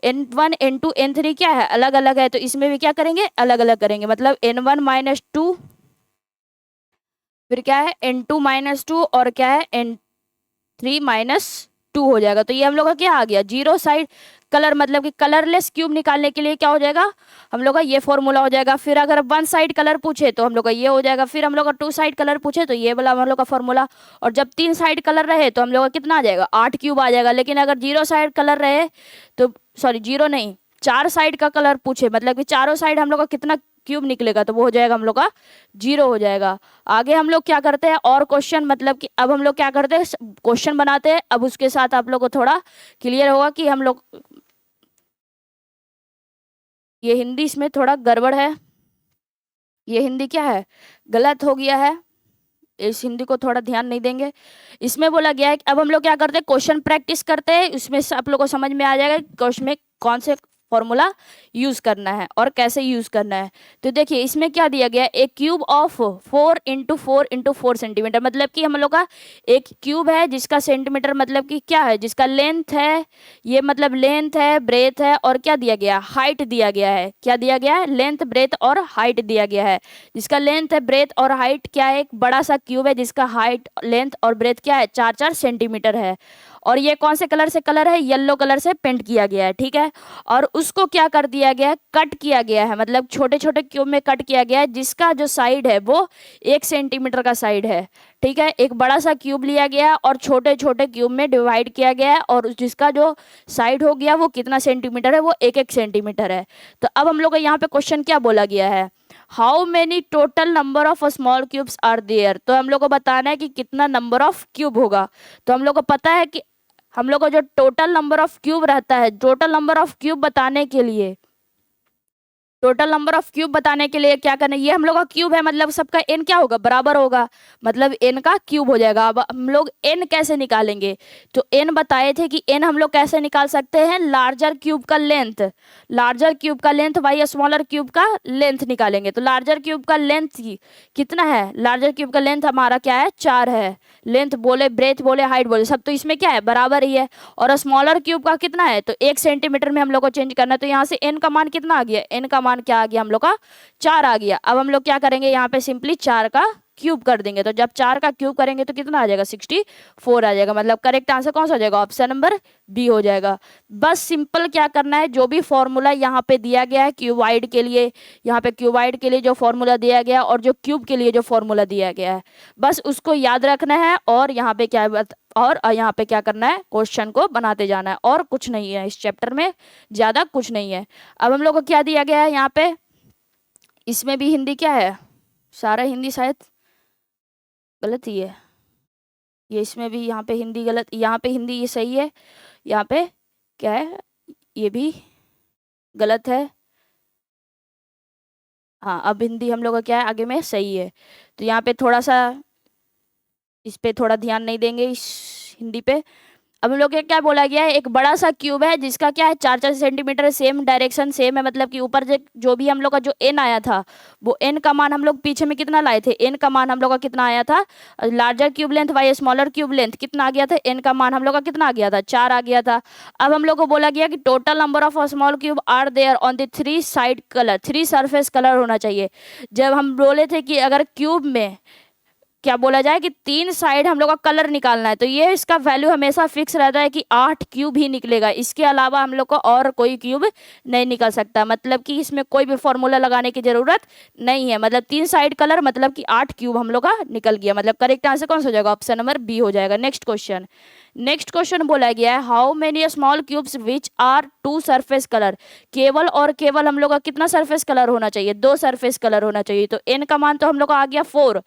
n1 n2 n3 क्या है, अलग अलग है, तो इसमें भी क्या करेंगे, अलग अलग करेंगे, मतलब n1-2 फिर क्या है n2-2 और क्या है n3-2 हो जाएगा। तो ये हम लोग का क्या आ गया, 0 साइड कलर मतलब कि कलरलेस क्यूब निकालने के लिए क्या हो जाएगा हम लोग का ये फॉर्मूला हो जाएगा। फिर अगर वन साइड कलर पूछे तो हम लोग का ये हो जाएगा। फिर हम लोग का टू साइड कलर पूछे तो ये वाला हम लोग का फॉर्मूला। और जब तीन साइड कलर रहे तो हम लोग का कितना आ जाएगा 8 क्यूब आ जाएगा। लेकिन अगर जीरो साइड कलर रहे तो सॉरी जीरो नहीं, चार साइड का कलर पूछे मतलब कि चारों साइड हम लोग का कितना क्यूब निकलेगा तो वो हो जाएगा हम लोग का 0 हो जाएगा। आगे हम लोग क्या करते हैं और क्वेश्चन मतलब कि अब हम लोग क्या करते हैं क्वेश्चन बनाते हैं। अब उसके साथ आप लोग को थोड़ा क्लियर होगा कि हम लोग ये हिंदी इसमें थोड़ा गड़बड़ है, ये हिंदी क्या है गलत हो गया है, इस हिंदी को थोड़ा ध्यान नहीं देंगे। इसमें बोला गया है कि अब हम लोग क्या करते हैं क्वेश्चन प्रैक्टिस करते हैं। उसमें से आप लोग को समझ में आ जाएगा क्वेश्चन में कौन से फॉर्मूला यूज करना है और कैसे यूज करना है। तो देखिए इसमें क्या दिया गया है, एक क्यूब ऑफ 4 × 4 × 4 सेंटीमीटर, मतलब कि हम लोग का एक क्यूब है जिसका सेंटीमीटर मतलब कि क्या है जिसका लेंथ है, ये मतलब लेंथ है ब्रेथ है और क्या दिया गया हाइट दिया गया है। क्या दिया गया है लेंथ ब्रेथ और हाइट दिया गया है। जिसका लेंथ है ब्रेथ और हाइट क्या है, एक बड़ा सा क्यूब है जिसका हाइट लेंथ और ब्रेथ क्या है 4 4 सेंटीमीटर है। और ये कौन से कलर से कलर है येलो कलर से पेंट किया गया है, ठीक है। और उसको क्या कर दिया गया है कट किया गया है, मतलब छोटे छोटे क्यूब में कट किया गया है जिसका जो साइड है वो 1 सेंटीमीटर का साइड है, ठीक है। एक बड़ा सा क्यूब लिया गया है और छोटे छोटे क्यूब में डिवाइड किया गया है और जिसका जो साइड हो गया वो कितना सेंटीमीटर है वो 1 1 सेंटीमीटर है। तो अब हम लोग को यहाँ पे क्वेश्चन क्या बोला गया है, how many total number of small cubes are there. तो हम लोग को बताना है कि कितना नंबर ऑफ क्यूब होगा। तो हम लोग को पता है कि हम लोग को जो टोटल नंबर ऑफ क्यूब रहता है, टोटल नंबर ऑफ क्यूब बताने के लिए, टोटल नंबर ऑफ क्यूब बताने के लिए क्या करना है, ये हम लोग का क्यूब है मतलब सबका एन क्या होगा बराबर होगा, मतलब एन का क्यूब हो जाएगा। अब हम लोग एन कैसे निकालेंगे, तो एन बताए थे कि एन हम लोग कैसे निकाल सकते हैं, लार्जर क्यूब का लेंथ, लार्जर क्यूब का लेंथ बाई स्मॉलर क्यूब का लेंथ निकालेंगे। तो लार्जर क्यूब का लेंथ कितना है, लार्जर क्यूब का लेंथ हमारा क्या है 4 है, लेंथ बोले ब्रेथ बोले हाइट बोले सब तो इसमें क्या है बराबर ही है। और स्मॉलर क्यूब का कितना है तो 1 सेंटीमीटर में हम लोग को चेंज करना है। तो यहाँ से एन का मान कितना आ गया, एन का मान क्या आ गया हम लोग का 4 आ गया। अब हम लोग क्या करेंगे यहाँ पे सिंपली 4 का क्यूब कर देंगे। तो जब 4 का क्यूब करेंगे तो कितना आ जाएगा 64 आ जाएगा। मतलब करेक्ट आंसर कौन सा हो जाएगा ऑप्शन नंबर बी हो जाएगा। बस सिंपल क्या करना है, जो भी फॉर्मूला यहाँ पे दिया गया है क्यूबाइड के लिए, यहाँ पे क्यूबाइड के लिए जो फॉर्मूला दिया गया है और जो क्यूब के लिए जो फॉर्मूला दिया गया है बस उसको याद रखना है। और यहाँ पे क्या और यहाँ पे क्या करना है क्वेश्चन को बनाते जाना है और कुछ नहीं है इस चैप्टर में, ज्यादा कुछ नहीं है। अब हम लोग को क्या दिया गया है यहाँ पे, इसमें भी हिंदी क्या है, सारा हिंदी शायद गलत ही है, ये इसमें भी यहाँ पे हिंदी गलत, यहाँ पे हिंदी ये सही है, यहाँ पे क्या है ये भी गलत है। हाँ अब हिंदी हम लोग का क्या है आगे में सही है। तो यहाँ पे थोड़ा सा इस पे थोड़ा ध्यान नहीं देंगे इस हिंदी पे। अब हम लोग के क्या बोला गया है, एक बड़ा सा क्यूब है जिसका क्या है 4 4 सेंटीमीटर, सेम डायरेक्शन सेम है, मतलब कि ऊपर जो भी हम लोग का जो एन आया था वो एन का मान हम लोग पीछे में कितना लाए थे, एन का मान हम लोग का कितना आया था, larger cube length by smaller cube length कितना आ गया था, एन का मान हम लोग का कितना आ गया था 4 आ गया था। अब हम लोग को बोला गया कि total number of small cube are there on the 3 side colour, 3 surface colour होना चाहिए। जब हम बोले थे कि अगर क्यूब में क्या बोला जाए कि 3 साइड हम लोग का कलर निकालना है तो ये इसका वैल्यू हमेशा फिक्स रहता है कि 8 क्यूब ही निकलेगा, इसके अलावा हम लोग को और कोई क्यूब नहीं निकल सकता। मतलब कि इसमें कोई भी फॉर्मूला लगाने की जरूरत नहीं है, मतलब 3 साइड कलर मतलब कि 8 क्यूब हम लोग का निकल गया। मतलब करेक्ट आंसर कौन सा हो जाएगा ऑप्शन नंबर बी हो जाएगा। नेक्स्ट क्वेश्चन, नेक्स्ट क्वेश्चन बोला गया है how many small cubes which are 2 surface colour, केवल और केवल हम लोग का कितना सरफेस कलर होना चाहिए 2 सरफेस कलर होना चाहिए। तो एन का मान तो हम लोग का आ गया 4,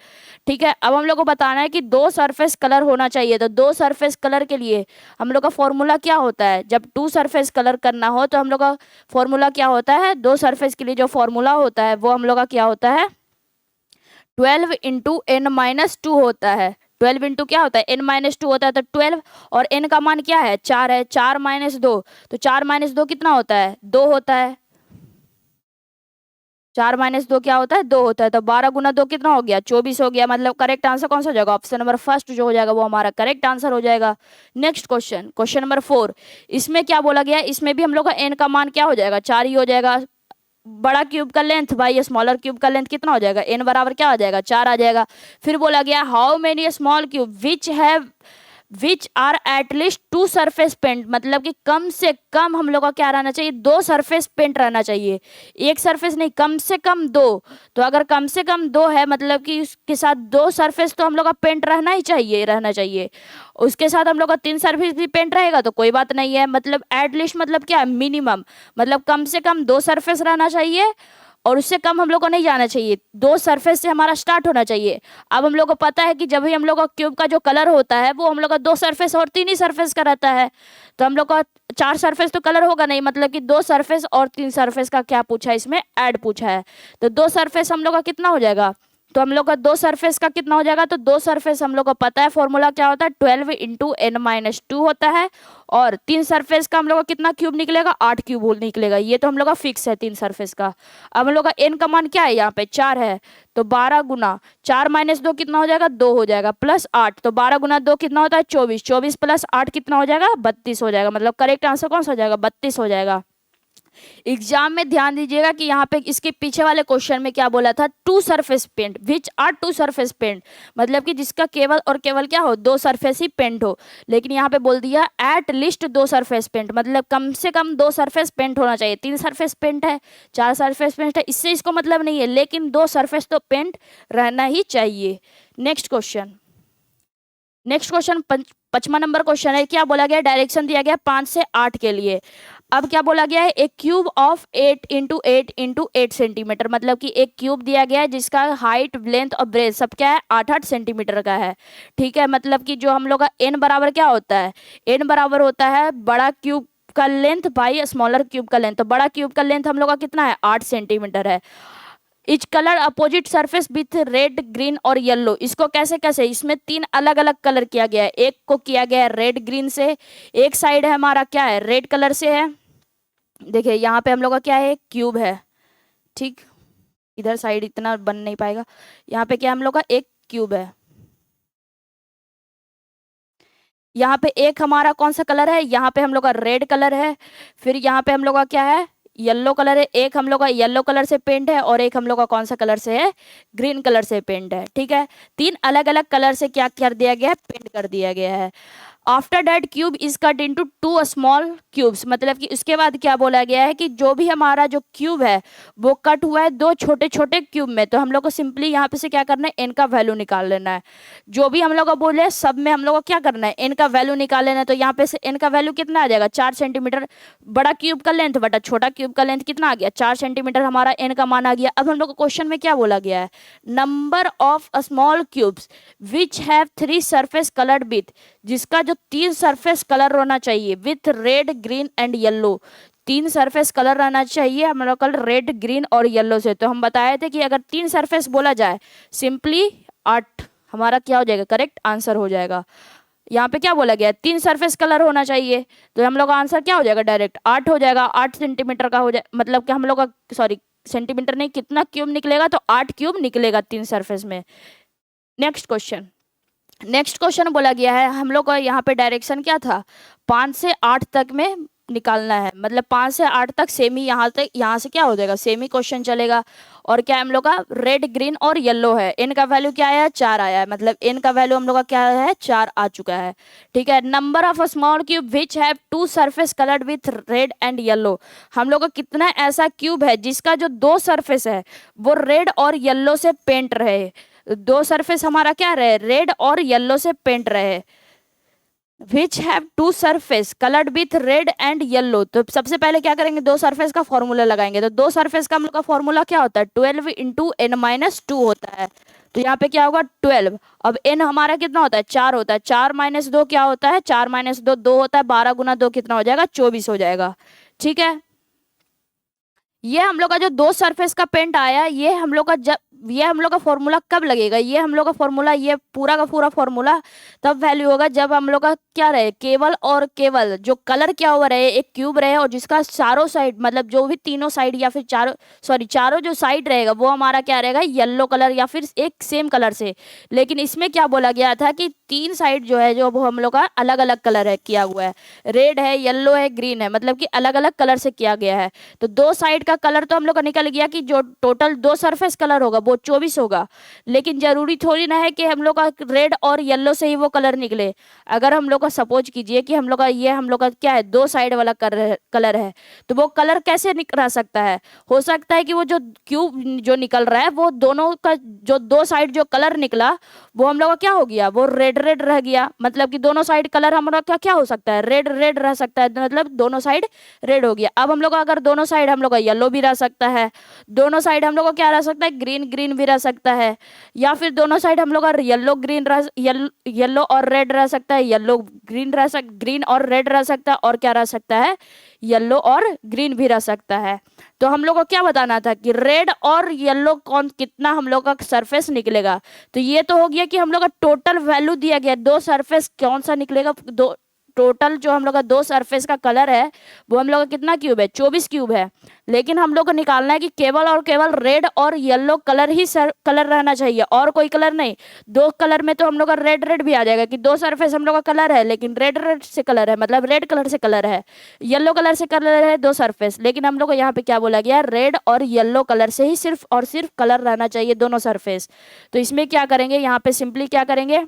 ठीक है। अब हम लोग को बताना है कि 2 सरफेस कलर होना चाहिए। तो 2 सरफेस कलर के लिए हम लोग का फॉर्मूला क्या होता है, जब 2 सरफेस कलर करना हो तो हम लोग का फॉर्मूला क्या होता है, 2 सरफेस के लिए जो फॉर्मूला होता है वो हम लोग का क्या होता है 12 इंटू एन माइनस 2 होता है। 12 इंटू क्या होता है एन माइनस 2 होता है। तो 12 और एन का मान क्या है 4 है, 4 माइनस 2, तो 4 माइनस 2 कितना होता है 2 होता है, 4 माइनस 2 क्या होता है 2 होता है। तो 12 गुना 2 कितना हो गया 24 हो गया। मतलब करेक्ट आंसर कौन सा हो जाएगा ऑप्शन नंबर फर्स्ट जो हो जाएगा वो हमारा करेक्ट आंसर हो जाएगा। नेक्स्ट क्वेश्चन, क्वेश्चन नंबर 4, इसमें क्या बोला गया, इसमें भी हम लोग का एन का मान क्या हो जाएगा 4 ही हो जाएगा। बड़ा क्यूब का लेंथ भाई स्मॉलर क्यूब का लेंथ कितना हो जाएगा एन बराबर क्या आ जाएगा 4 आ जाएगा। फिर बोला गया how many small cube which have which are at least 2 surface paint, मतलब कि कम से कम हम लोग का क्या रहना चाहिए, 2 सरफेस पेंट रहना चाहिए, एक सरफेस नहीं, कम से कम 2। तो अगर कम से कम 2 है मतलब कि उसके साथ 2 सरफेस तो हम लोग का पेंट रहना चाहिए। उसके साथ हम लोग का 3 सरफेस भी पेंट रहेगा तो कोई बात नहीं है। मतलब एटलीस्ट मतलब क्या है, मिनिमम, मतलब कम से कम 2 सरफेस रहना चाहिए और उससे कम हम लोग को नहीं जाना चाहिए, 2 सरफेस से हमारा स्टार्ट होना चाहिए। अब हम लोग को पता है कि जब भी हम लोग का क्यूब का जो कलर होता है वो हम लोग का 2 सरफेस और 3 ही सरफेस का रहता है, तो हम लोग का 4 सरफेस तो कलर होगा नहीं, मतलब कि 2 सरफेस और 3 सरफेस का क्या पूछा है, इसमें ऐड पूछा है। तो 2 सरफेस हम लोग का कितना हो जाएगा, तो हम लोग का 2 सरफेस का कितना हो जाएगा, तो 2 सरफेस हम लोग को पता है फॉर्मूला क्या होता है, 12 इंटू n-2 होता है। और 3 सरफेस का हम लोग का कितना क्यूब निकलेगा, 8 क्यूब होल निकलेगा, ये तो हम लोग का फिक्स है 3 सरफेस का। अब हम लोग का n का मान क्या है, यहाँ पे 4 है, तो 12 गुना 4 माइनस 2 कितना हो जाएगा, 2 हो जाएगा, प्लस 8, तो 12 गुना 2 कितना होता है, 24, 24 प्लस 8 कितना हो जाएगा, 32 हो जाएगा। मतलब करेक्ट आंसर कौन सा हो जाएगा, 32 हो जाएगा। एग्जाम में ध्यान दीजिएगा कि यहाँ पे इसके पीछे वाले क्वेश्चन में क्या बोला था, 2 surface paint, which are 2 surface paint, मतलब कि जिसका केवल और केवल क्या हो, 2 सरफेस ही पेंट हो। लेकिन यहाँ पे बोल दिया एट लिस्ट 2 सरफेस पेंट, मतलब कम से कम 2 सरफेस पेंट होना चाहिए। 3 सरफेस पेंट है, 4 सरफेस पेंट है, इससे इसको मतलब नहीं है, लेकिन 2 सरफेस तो पेंट रहना ही चाहिए। Next question, next question 55 number question है। क्या बोला गया, डायरेक्शन दिया गया 5 से 8 के लिए। अब क्या बोला गया है, एक cube of 8 into 8 into 8 centimetre, मतलब कि एक क्यूब दिया गया है जिसका हाइट लेंथ और ब्रेथ सब क्या है, 8-8 सेंटीमीटर का है। ठीक है, मतलब कि जो हम लोग का एन बराबर क्या होता है, एन बराबर होता है बड़ा क्यूब का लेंथ बाई स्मॉलर क्यूब का लेंथ। तो बड़ा क्यूब का लेंथ हम लोग का कितना है, 8 सेंटीमीटर है। Etch colour opposite surface with red green और येलो, इसको कैसे कैसे, इसमें 3 अलग अलग कलर किया गया है। एक को किया गया है रेड ग्रीन से, एक साइड है हमारा क्या है, रेड कलर से है। देखिए यहाँ पे हम लोग का क्या है, क्यूब है, ठीक, इधर साइड इतना बन नहीं पाएगा। यहाँ पे क्या हम लोग का एक क्यूब है, यहाँ पे एक हमारा कौन सा कलर है, यहाँ पे हम लोग का रेड कलर है। फिर यहाँ पे हम लोग का क्या है, येलो कलर है। एक हम लोग का येलो कलर से पेंट है और एक हम लोग का कौन सा कलर से है, ग्रीन कलर से पेंट है। ठीक है, 3 अलग अलग कलर से क्या कर दिया गया है, पेंट कर दिया गया है। After that cube is cut into 2 small cubes, मतलब कि उसके बाद क्या बोला गया है कि जो भी हमारा जो क्यूब है वो कट हुआ है 2 छोटे छोटे क्यूब में। तो हम लोग को सिंपली यहाँ पे से क्या करना है, एन का वैल्यू निकाल लेना है। जो भी हम लोग को बोले सब में हम लोग को क्या करना है, एन का वैल्यू निकाल लेना है। तो यहाँ पे से एन का वैल्यू कितना आ जाएगा, 4 सेंटीमीटर। बड़ा क्यूब का लेंथ बटा छोटा क्यूब का लेंथ कितना आ गया, 4 सेंटीमीटर हमारा एन का मान आ गया। अब हम लोग को क्वेश्चन में क्या बोला गया है, number of small cubes which have 3 surface coloured with, जिसका जो 3 सरफेस कलर होना चाहिए with red green and yellow. 3 surface colour रहना चाहिए हम लोग कल रेड ग्रीन और येलो से। तो हम बताए थे कि अगर 3 सरफेस बोला जाए सिंपली 8 हमारा क्या हो जाएगा, करेक्ट आंसर हो जाएगा। यहाँ पे क्या बोला गया, 3 सरफेस कलर होना चाहिए, तो हम लोग का आंसर क्या हो जाएगा, डायरेक्ट 8 हो जाएगा। 8 सेंटीमीटर का हो जाए, मतलब कि हम लोग का सॉरी सेंटीमीटर नहीं, कितना क्यूब निकलेगा, तो 8 क्यूब निकलेगा 3 सरफेस में। नेक्स्ट क्वेश्चन, नेक्स्ट क्वेश्चन बोला गया है हम लोग का यहाँ पे डायरेक्शन क्या था, 5 से 8 तक में निकालना है, मतलब 5 से 8 तक सेमी, यहाँ तक यहाँ से क्या हो जाएगा, सेमी क्वेश्चन चलेगा। और क्या हम लोग का रेड ग्रीन और येलो है, एन का वैल्यू क्या आया है, 4 आया है, मतलब एन का वैल्यू हम लोग का क्या है, 4 आ चुका है। ठीक है, number of small cube which have 2 surface coloured with red and yellow, हम लोग का कितना ऐसा क्यूब है जिसका जो 2 सरफेस है वो रेड और येलो से पेंट रहे। 2 सरफेस हमारा क्या रहे, रेड और येलो से पेंट रहे। Which have 2 surface coloured with red and yellow, तो सबसे पहले क्या करेंगे, 2 सरफेस का फॉर्मूला लगाएंगे। तो 2 सरफेस का हम लोग का फॉर्मूला क्या होता है, 12 इंटू n-2 होता है। तो यहाँ पे क्या होगा 12। अब n हमारा कितना होता है, 4 होता है, 4 माइनस 2 क्या होता है, 4 माइनस 2 2 होता है, 12 गुना 2 कितना हो जाएगा, 24 हो जाएगा। ठीक है, ये हम लोग का जो 2 सरफेस का पेंट आया, ये हम लोग का जब ये हम लोग का फॉर्मूला कब लगेगा, ये हम लोग का फॉर्मूला, ये पूरा का पूरा फॉर्मूला तब वैल्यू होगा जब हम लोग का क्या रहे, केवल और केवल जो कलर क्या हुआ रहे, एक क्यूब रहे और जिसका चारों साइड, मतलब जो भी तीनों साइड या फिर चारों सॉरी चारों जो साइड रहेगा वो हमारा क्या रहेगा, येलो कलर या फिर एक सेम कलर से। लेकिन इसमें क्या बोला गया था कि 3 साइड जो है जो वो हम लोग का अलग अलग कलर है किया हुआ है, रेड है, येलो है, ग्रीन है, मतलब कि अलग अलग कलर से किया गया है। तो 2 साइड का कलर तो हम लोग का निकल गया कि जो टोटल 2 सरफेस कलर होगा वो 24 होगा। लेकिन जरूरी थोड़ी ना है कि हम लोग का रेड और येलो से ही वो कलर निकले। अगर हम लोग का सपोज कीजिए कि हम लोग का ये हम लोग का क्या है, दो साइड वाला कलर है, तो वो कलर कैसे रह सकता है? हो सकता है कि वो जो क्यूब जो निकल रहा है वो दोनों का जो दो साइड जो कलर निकला वो हम लोग का क्या हो गया, वो रेड रेड रह गया। मतलब कि दोनों साइड कलर हम लोग का क्या हो सकता है, रेड रेड रह सकता है, मतलब दोनों साइड रेड हो गया। अब हम लोग का अगर दोनों साइड हम लोग का येलो भी रह सकता है, दोनों साइड हम लोग का क्या रह सकता है, ग्रीन ग्रीन भी रह सकता है, या फिर दोनों साइड हम लोग का येलो ग्रीन रह येलो और रेड रह सकता है, येलो ग्रीन ग्रीन और रेड रह सकता है, और क्या रह सकता है, येलो और ग्रीन भी रह सकता है। तो हम लोग को क्या बताना था कि रेड और येलो कौन कितना हम लोग का सरफेस निकलेगा। तो ये तो हो गया कि हम लोग का टोटल वैल्यू दिया गया, दो सरफेस कौन सा निकलेगा, दो टोटल जो हम लोग का दो सरफेस का कलर है वो हम लोग का कितना क्यूब है, 24 क्यूब है। लेकिन हम लोग को निकालना है कि केवल और केवल रेड और येलो कलर ही कलर रहना चाहिए, और कोई कलर नहीं। दो कलर में तो हम लोग का रेड रेड भी आ जाएगा कि दो सरफेस हम लोग का कलर है, लेकिन रेड रेड से कलर है, मतलब रेड कलर से कलर है, येलो कलर से कलर है दो सरफेस। लेकिन हम लोग को यहाँ पे क्या बोला गया, रेड और येलो कलर से ही सिर्फ और सिर्फ कलर रहना चाहिए दोनों सरफेस। तो इसमें क्या करेंगे, यहाँ पे सिंपली क्या करेंगे,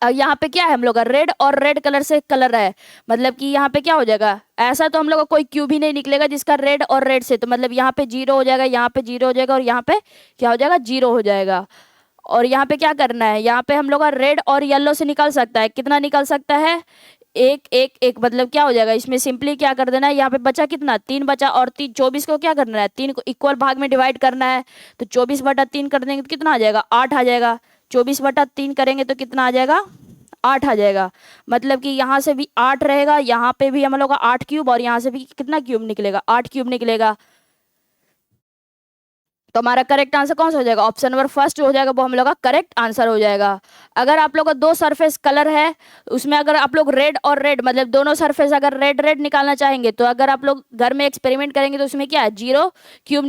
यहाँ पे क्या है हम लोग का रेड और रेड कलर से कलर है, मतलब कि यहाँ पे क्या हो जाएगा, ऐसा तो हम लोग का कोई क्यूब ही नहीं निकलेगा जिसका रेड और रेड से, तो मतलब यहाँ पे जीरो हो जाएगा, यहाँ पे जीरो हो जाएगा, और यहाँ पे क्या हो जाएगा, जीरो हो जाएगा। और यहाँ पे क्या करना है, यहाँ पे हम लोग का रेड और येलो से निकल सकता है, कितना निकल सकता है, एक एक एक, मतलब क्या हो जाएगा, इसमें सिंपली क्या कर देना है, यहाँ पे बचा कितना, तीन बचा, और तीन 24 को क्या करना है, तीन को इक्वल भाग में डिवाइड करना है। तो 24/3 कर देंगे तो कितना आ जाएगा, 8 आ जाएगा। 24/3 करेंगे तो कितना आ जाएगा, 8 आ जाएगा। मतलब कि यहाँ से भी 8 रहेगा, यहाँ पे भी हम लोग का 8 क्यूब, और यहाँ से भी कितना क्यूब निकलेगा, 8 क्यूब निकलेगा। तो हमारा करेक्ट आंसर कौन सा हो जाएगा, ऑप्शन नंबर फर्स्ट जो हो जाएगा वो हम लोग का करेक्ट आंसर हो जाएगा। अगर आप लोग का दो सरफेस कलर है, उसमें अगर आप लोग रेड और रेड मतलब दोनों सरफेस अगर रेड रेड निकालना चाहेंगे, तो अगर आप लोग घर में एक्सपेरिमेंट करेंगे तो उसमें क्या है, 0 क्यूब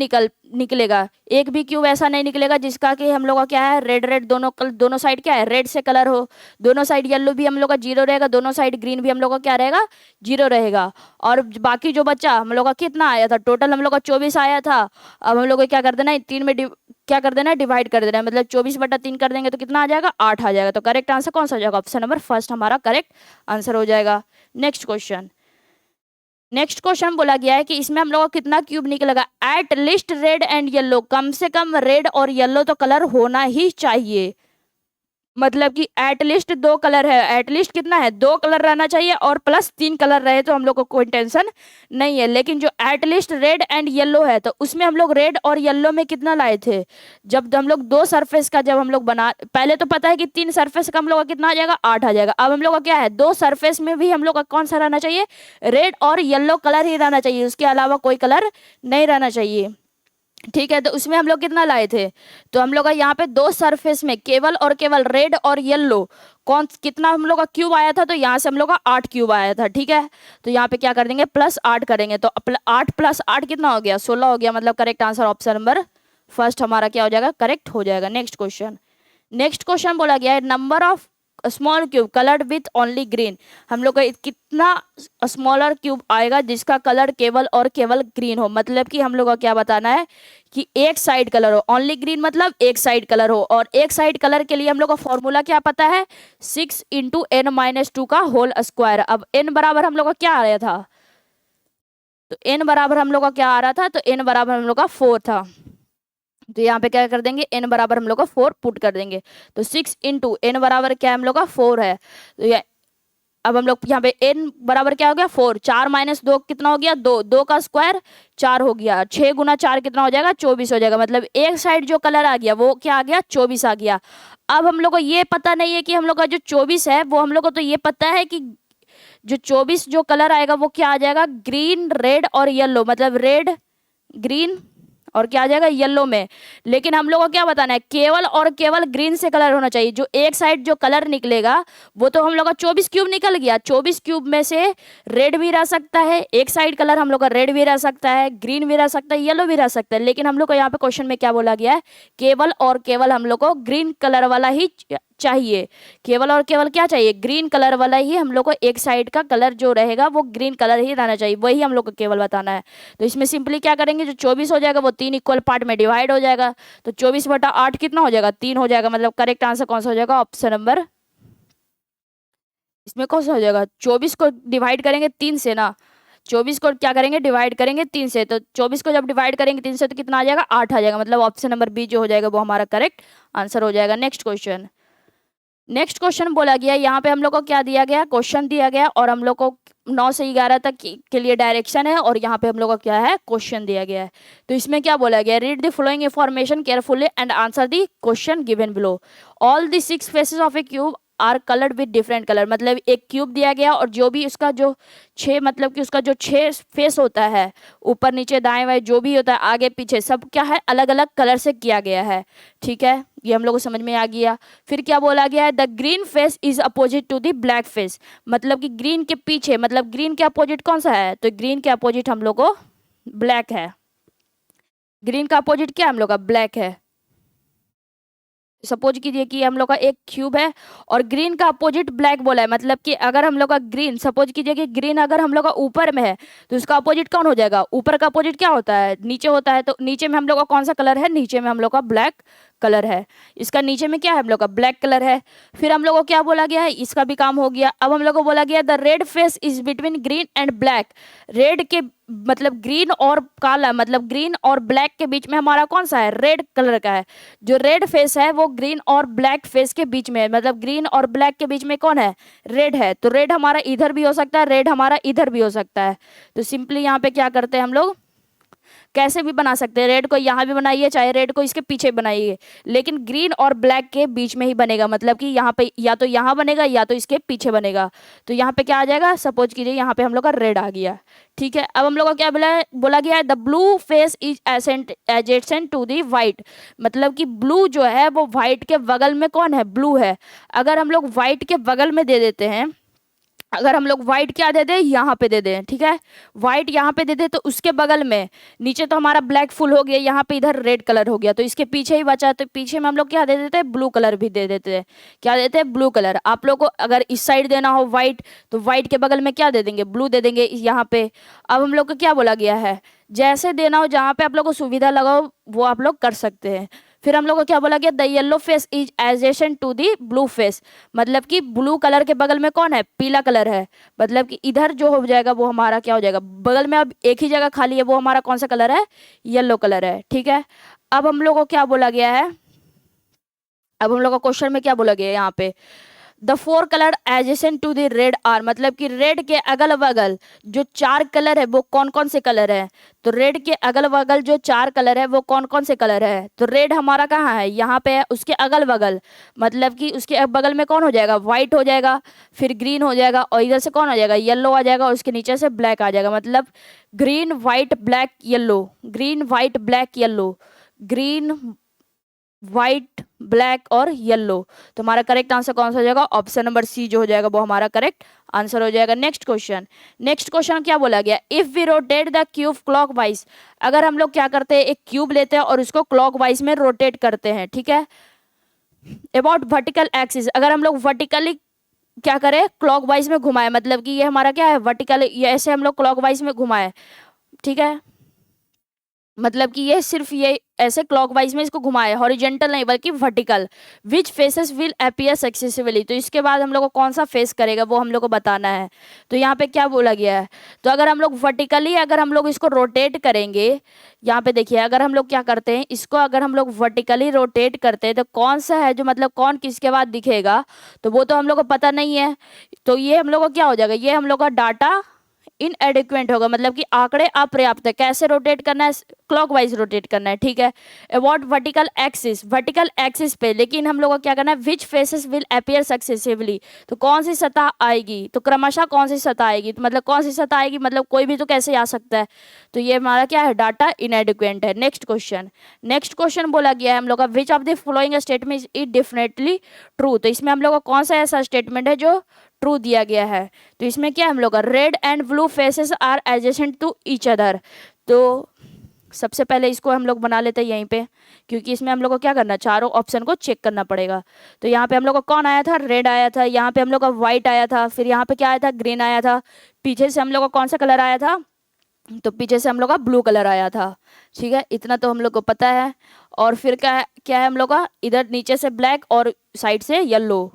निकलेगा। एक भी क्यूब ऐसा नहीं निकलेगा जिसका कि हम लोग का क्या है, रेड रेड दोनों साइड क्या है, रेड से कलर हो। दोनों साइड येलो भी हम लोग का 0 रहेगा, दोनों साइड ग्रीन भी हम लोग का क्या रहेगा, 0 रहेगा। और बाकी जो बच्चा हम लोग का कितना आया था, टोटल हम लोग का 24 आया था। अब हम लोग को क्या कर देना है, तीन में क्या कर देना है, डिवाइड कर देना है, मतलब 24/3 कर देंगे तो कितना आ जाएगा, 8 आ जाएगा। तो करेक्ट आंसर कौन सा हो जाएगा, ऑप्शन नंबर फर्स्ट हमारा करेक्ट आंसर हो जाएगा। नेक्स्ट क्वेश्चन बोला गया है कि इसमें हम लोग को कितना क्यूब निकलेगा, at least red and yellow, कम से कम रेड और येलो तो कलर होना ही चाहिए। मतलब कि एटलीस्ट दो कलर है, एटलीस्ट कितना है, दो कलर रहना चाहिए, और प्लस 3 कलर रहे तो हम लोग को कोई टेंशन नहीं है। लेकिन जो एटलीस्ट रेड एंड येलो है, तो उसमें हम लोग रेड और येलो में कितना लाए थे, जब हम लोग दो सरफेस का जब हम लोग बना, पहले तो पता है कि 3 सरफेस का हम लोग का कितना आ जाएगा, 8 आ जाएगा। अब हम लोग का क्या है, दो सरफेस में भी हम लोग का कौन सा रहना चाहिए, रेड और येलो कलर ही रहना चाहिए, उसके अलावा कोई कलर नहीं रहना चाहिए। ठीक है, तो उसमें हम लोग कितना लाए थे, तो हम लोग का यहाँ पे दो सरफेस में केवल और केवल रेड और येलो कौन कितना हम लोग का क्यूब आया था, तो यहाँ से हम लोग का 8 क्यूब आया था। ठीक है, तो यहाँ पे क्या कर देंगे, +8 करेंगे, तो 8 + 8 कितना हो गया, 16 हो गया। मतलब correct answer option number first हमारा क्या हो जाएगा, करेक्ट हो जाएगा। नेक्स्ट क्वेश्चन बोला गया है, number of small cube coloured with only green. हम लोग का कितना स्मॉलर क्यूब आएगा जिसका कलर केवल और केवल ग्रीन हो। मतलब कि हम लोग का क्या बताना है कि एक साइड कलर हो, ओनली ग्रीन मतलब एक साइड कलर हो, और एक साइड कलर के लिए हम लोग का फॉर्मूला क्या पता है, 6 × n-2 का होल स्क्वायर। अब n बराबर हम लोग का क्या आ रहा था, तो n बराबर हम लोग का क्या आ रहा था, तो n बराबर हम लोग का 4 था। तो यहाँ पे क्या कर देंगे, n बराबर हम लोग का 4 पुट कर देंगे। तो 6 × n बराबर क्या हम लोग का 4 है। तो ये अब हम लोग यहाँ पे n बराबर क्या हो गया, 4, 4 - 2 कितना हो गया, 2, 2 का स्क्वायर 4 हो गया, 6 × 4 कितना हो जाएगा, 24 हो जाएगा। मतलब एक साइड जो कलर आ गया वो क्या आ गया, 24 आ गया। अब हम लोग को ये पता नहीं है कि हम लोग का जो 24 है वो हम लोग को तो ये पता है कि जो 24 जो कलर आएगा वो क्या आ जाएगा, ग्रीन रेड और येलो, मतलब रेड ग्रीन और क्या आ जाएगा, येलो में। लेकिन हम लोग को क्या बताना है, केवल और केवल ग्रीन से कलर होना चाहिए। जो एक साइड जो कलर निकलेगा वो तो हम लोग का 24 क्यूब निकल गया, 24 क्यूब में से रेड भी रह सकता है, एक साइड कलर हम लोग का रेड भी रह सकता है, ग्रीन भी रह सकता है, येलो भी रह सकता है। लेकिन हम लोग को यहाँ पे क्वेश्चन में क्या बोला गया है, केवल और केवल हम लोग को ग्रीन कलर वाला ही चाहिए, केवल और केवल क्या चाहिए, ग्रीन कलर वाला ही हम लोग को एक साइड का कलर जो रहेगा वो ग्रीन कलर ही रहना चाहिए, वही हम लोग को केवल बताना है। तो इसमें सिंपली क्या करेंगे, जो 24 हो जाएगा वो 3 इक्वल पार्ट में डिवाइड हो जाएगा, तो 24/8 कितना हो जाएगा, 3 हो जाएगा। मतलब करेक्ट आंसर कौन सा हो जाएगा, ऑप्शन नंबर, इसमें कौन सा हो जाएगा, 24 को डिवाइड करेंगे 3 से ना, 24 को क्या करेंगे, डिवाइड करेंगे 3 से, तो 24 को जब डिवाइड करेंगे 3 से तो कितना आ जाएगा, 8 आ जाएगा। मतलब ऑप्शन नंबर बी जो हो जाएगा वो हमारा करेक्ट आंसर हो जाएगा। नेक्स्ट क्वेश्चन बोला गया, यहाँ पे हम लोग को क्या दिया गया, क्वेश्चन दिया गया और हम लोग को 9 से 11 तक के लिए डायरेक्शन है और यहाँ पे हम लोग को क्या है, क्वेश्चन दिया गया है। तो इसमें क्या बोला गया, read the following information carefully and answer the question given below. All the 6 faces of a cube are coloured with different colour. मतलब एक क्यूब दिया गया और जो भी उसका जो 6 मतलब कि उसका जो 6 फेस होता है, ऊपर नीचे दाएं बाएं जो भी होता है, आगे पीछे सब क्या है, अलग अलग कलर से किया गया है। ठीक है, ये हम लोग को समझ में आ गया। फिर क्या बोला गया है, the green face is opposite to the black face. मतलब कि ग्रीन के पीछे, मतलब ग्रीन के अपोजिट कौन सा है, तो ग्रीन के अपोजिट हम लोग को ब्लैक है। ग्रीन का अपोजिट क्या हम लोग का, ब्लैक है। सपोज कीजिए कि हम लोग का एक क्यूब है और ग्रीन का अपोजिट ब्लैक बोला है। मतलब कि अगर हम लोग का ग्रीन, सपोज कीजिए कि ग्रीन अगर हम लोग का ऊपर में है तो उसका अपोजिट कौन हो जाएगा, ऊपर का अपोजिट क्या होता है, नीचे होता है। तो नीचे में हम लोग का कौन सा कलर है, नीचे में हम लोग का ब्लैक कलर है। इसका नीचे में क्या है, हम लोग का ब्लैक कलर है। फिर हम लोग को क्या बोला गया है, इसका भी काम हो गया। अब हम लोग को बोला गया the red face is between green and black. Red के मतलब ग्रीन और काला, मतलब ग्रीन और ब्लैक के बीच में हमारा कौन सा है, रेड कलर का है। जो रेड फेस है वो ग्रीन और ब्लैक फेस के बीच में है। मतलब ग्रीन और ब्लैक के बीच में कौन है, रेड है। तो रेड हमारा इधर भी हो सकता है, रेड हमारा इधर भी हो सकता है। तो सिंपली यहाँ पे क्या करते हैं हम लोग, कैसे भी बना सकते हैं, रेड को यहाँ भी बनाइए चाहे रेड को इसके पीछे बनाइए, लेकिन ग्रीन और ब्लैक के बीच में ही बनेगा। मतलब कि यहाँ पे या तो यहाँ बनेगा या तो इसके पीछे बनेगा। तो यहाँ पे क्या आ जाएगा, सपोज कीजिए यहाँ पे हम लोग का रेड आ गया। ठीक है, अब हम लोग को क्या बोला गया है, the blue face is adjacent to the white. मतलब कि ब्लू जो है वो व्हाइट के बगल में कौन है, ब्लू है। अगर हम लोग व्हाइट के बगल में दे देते हैं, अगर हम लोग व्हाइट क्या दे दें, यहाँ पे दे दें, ठीक है, व्हाइट यहाँ पे दे दे, तो उसके बगल में नीचे तो हमारा ब्लैक फुल हो गया, यहाँ पे इधर रेड कलर हो गया, तो इसके पीछे ही बचा। तो पीछे में हम लोग क्या दे देते हैं, ब्लू कलर भी दे देते हैं। क्या देते हैं, ब्लू कलर। आप लोग को अगर इस साइड देना हो व्हाइट, तो व्हाइट के बगल में क्या दे देंगे, ब्लू दे देंगे यहाँ पे। अब हम लोग को क्या बोला गया है, जैसे देना हो, जहाँ पे आप लोग को सुविधा लगाओ वो आप लोग कर सकते हैं। फिर हम लोग को क्या बोला गया, the yellow face is adjacent to the blue face. मतलब कि ब्लू कलर के बगल में कौन है, पीला कलर है। मतलब कि इधर जो हो जाएगा वो हमारा क्या हो जाएगा, बगल में अब एक ही जगह खाली है, वो हमारा कौन सा कलर है, येलो कलर है। ठीक है, अब हम लोग को क्या बोला गया है, अब हम लोग को क्वेश्चन में क्या बोला गया है यहाँ पे, the 4 colour adjacent to the red are. मतलब कि रेड के अगल बगल जो 4 कलर है वो कौन कौन से कलर है। तो रेड के अगल बगल जो 4 कलर है वो कौन कौन से कलर है। तो रेड हमारा कहाँ है, यहाँ पे है। उसके अगल बगल मतलब कि उसके बगल में कौन हो जाएगा, व्हाइट हो जाएगा, फिर ग्रीन हो जाएगा, और इधर से कौन हो जाएगा, येलो आ जाएगा, और उसके नीचे से ब्लैक आ जाएगा। मतलब green white black yellow, green white black yellow, green white black और येलो। तो हमारा करेक्ट आंसर कौन सा हो जाएगा, ऑप्शन नंबर सी जो हो जाएगा वो हमारा करेक्ट आंसर हो जाएगा। नेक्स्ट क्वेश्चन क्या बोला गया, if we rotate the cube clockwise. अगर हम लोग क्या करते हैं, एक क्यूब लेते हैं और उसको क्लॉकवाइज में रोटेट करते हैं, ठीक है, अबाउट वर्टिकल एक्सिस। अगर हम लोग वर्टिकली क्या करें, क्लॉकवाइज में घुमाए, मतलब कि ये हमारा क्या है, वर्टिकल, ये ऐसे हम लोग क्लॉकवाइज में घुमाए, ठीक है, मतलब कि ये सिर्फ ये ऐसे क्लॉकवाइज में इसको घुमाए, हॉरिजेंटल नहीं बल्कि vertical. Which faces will appear successively. तो इसके बाद हम लोग को कौन सा फेस करेगा वो हम लोग को बताना है। तो यहाँ पे क्या बोला गया है, तो अगर हम लोग वर्टिकली अगर हम लोग इसको रोटेट करेंगे, यहाँ पे देखिए, अगर हम लोग क्या करते हैं इसको, अगर हम लोग वर्टिकली रोटेट करते हैं तो कौन सा है जो मतलब कौन किसके बाद दिखेगा, तो वो तो हम लोग को पता नहीं है। तो ये हम लोग को क्या हो जाएगा, ये हम लोग का डाटा इनएडिक्वेंट होगा। मतलब कि आंकड़े अपर्याप्त है। कैसे रोटेट करना है, क्लॉकवाइज रोटेट करना है, ठीक है, अबाउट वर्टिकल एक्सिस पे। लेकिन हम लोग को क्या करना है, विच फेसेस विल अपीयर सक्सेसिवली। तो कौन सी सतह आएगी, तो क्रमशः कौन सी सतह आएगी, तो मतलब कौन सी सतह आएगी, मतलब कोई भी तो कैसे आ सकता है। तो ये हमारा क्या है, डाटा इनएडिक्वेंट है। नेक्स्ट क्वेश्चन बोला गया है हम लोग का, which of the following statement is definitely true. तो इसमें हम लोग का कौन सा ऐसा स्टेटमेंट है जो ट्रू दिया गया है। तो इसमें क्या है, हम लोग का red and blue faces are adjacent to each other. तो सबसे पहले इसको हम लोग बना लेते हैं यहीं पे, क्योंकि इसमें हम लोग को क्या करना है, चारों ऑप्शन को चेक करना पड़ेगा। तो यहाँ पे हम लोग को कौन आया था, रेड आया था, यहाँ पे हम लोग का व्हाइट आया था, फिर यहाँ पे क्या आया था, ग्रीन आया था, पीछे से हम लोग को कौन सा कलर आया था, तो पीछे से हम लोग का ब्लू कलर आया था। ठीक है, इतना तो हम लोग को पता है। और फिर क्या है हम लोग का, इधर नीचे से ब्लैक और साइड से येलो।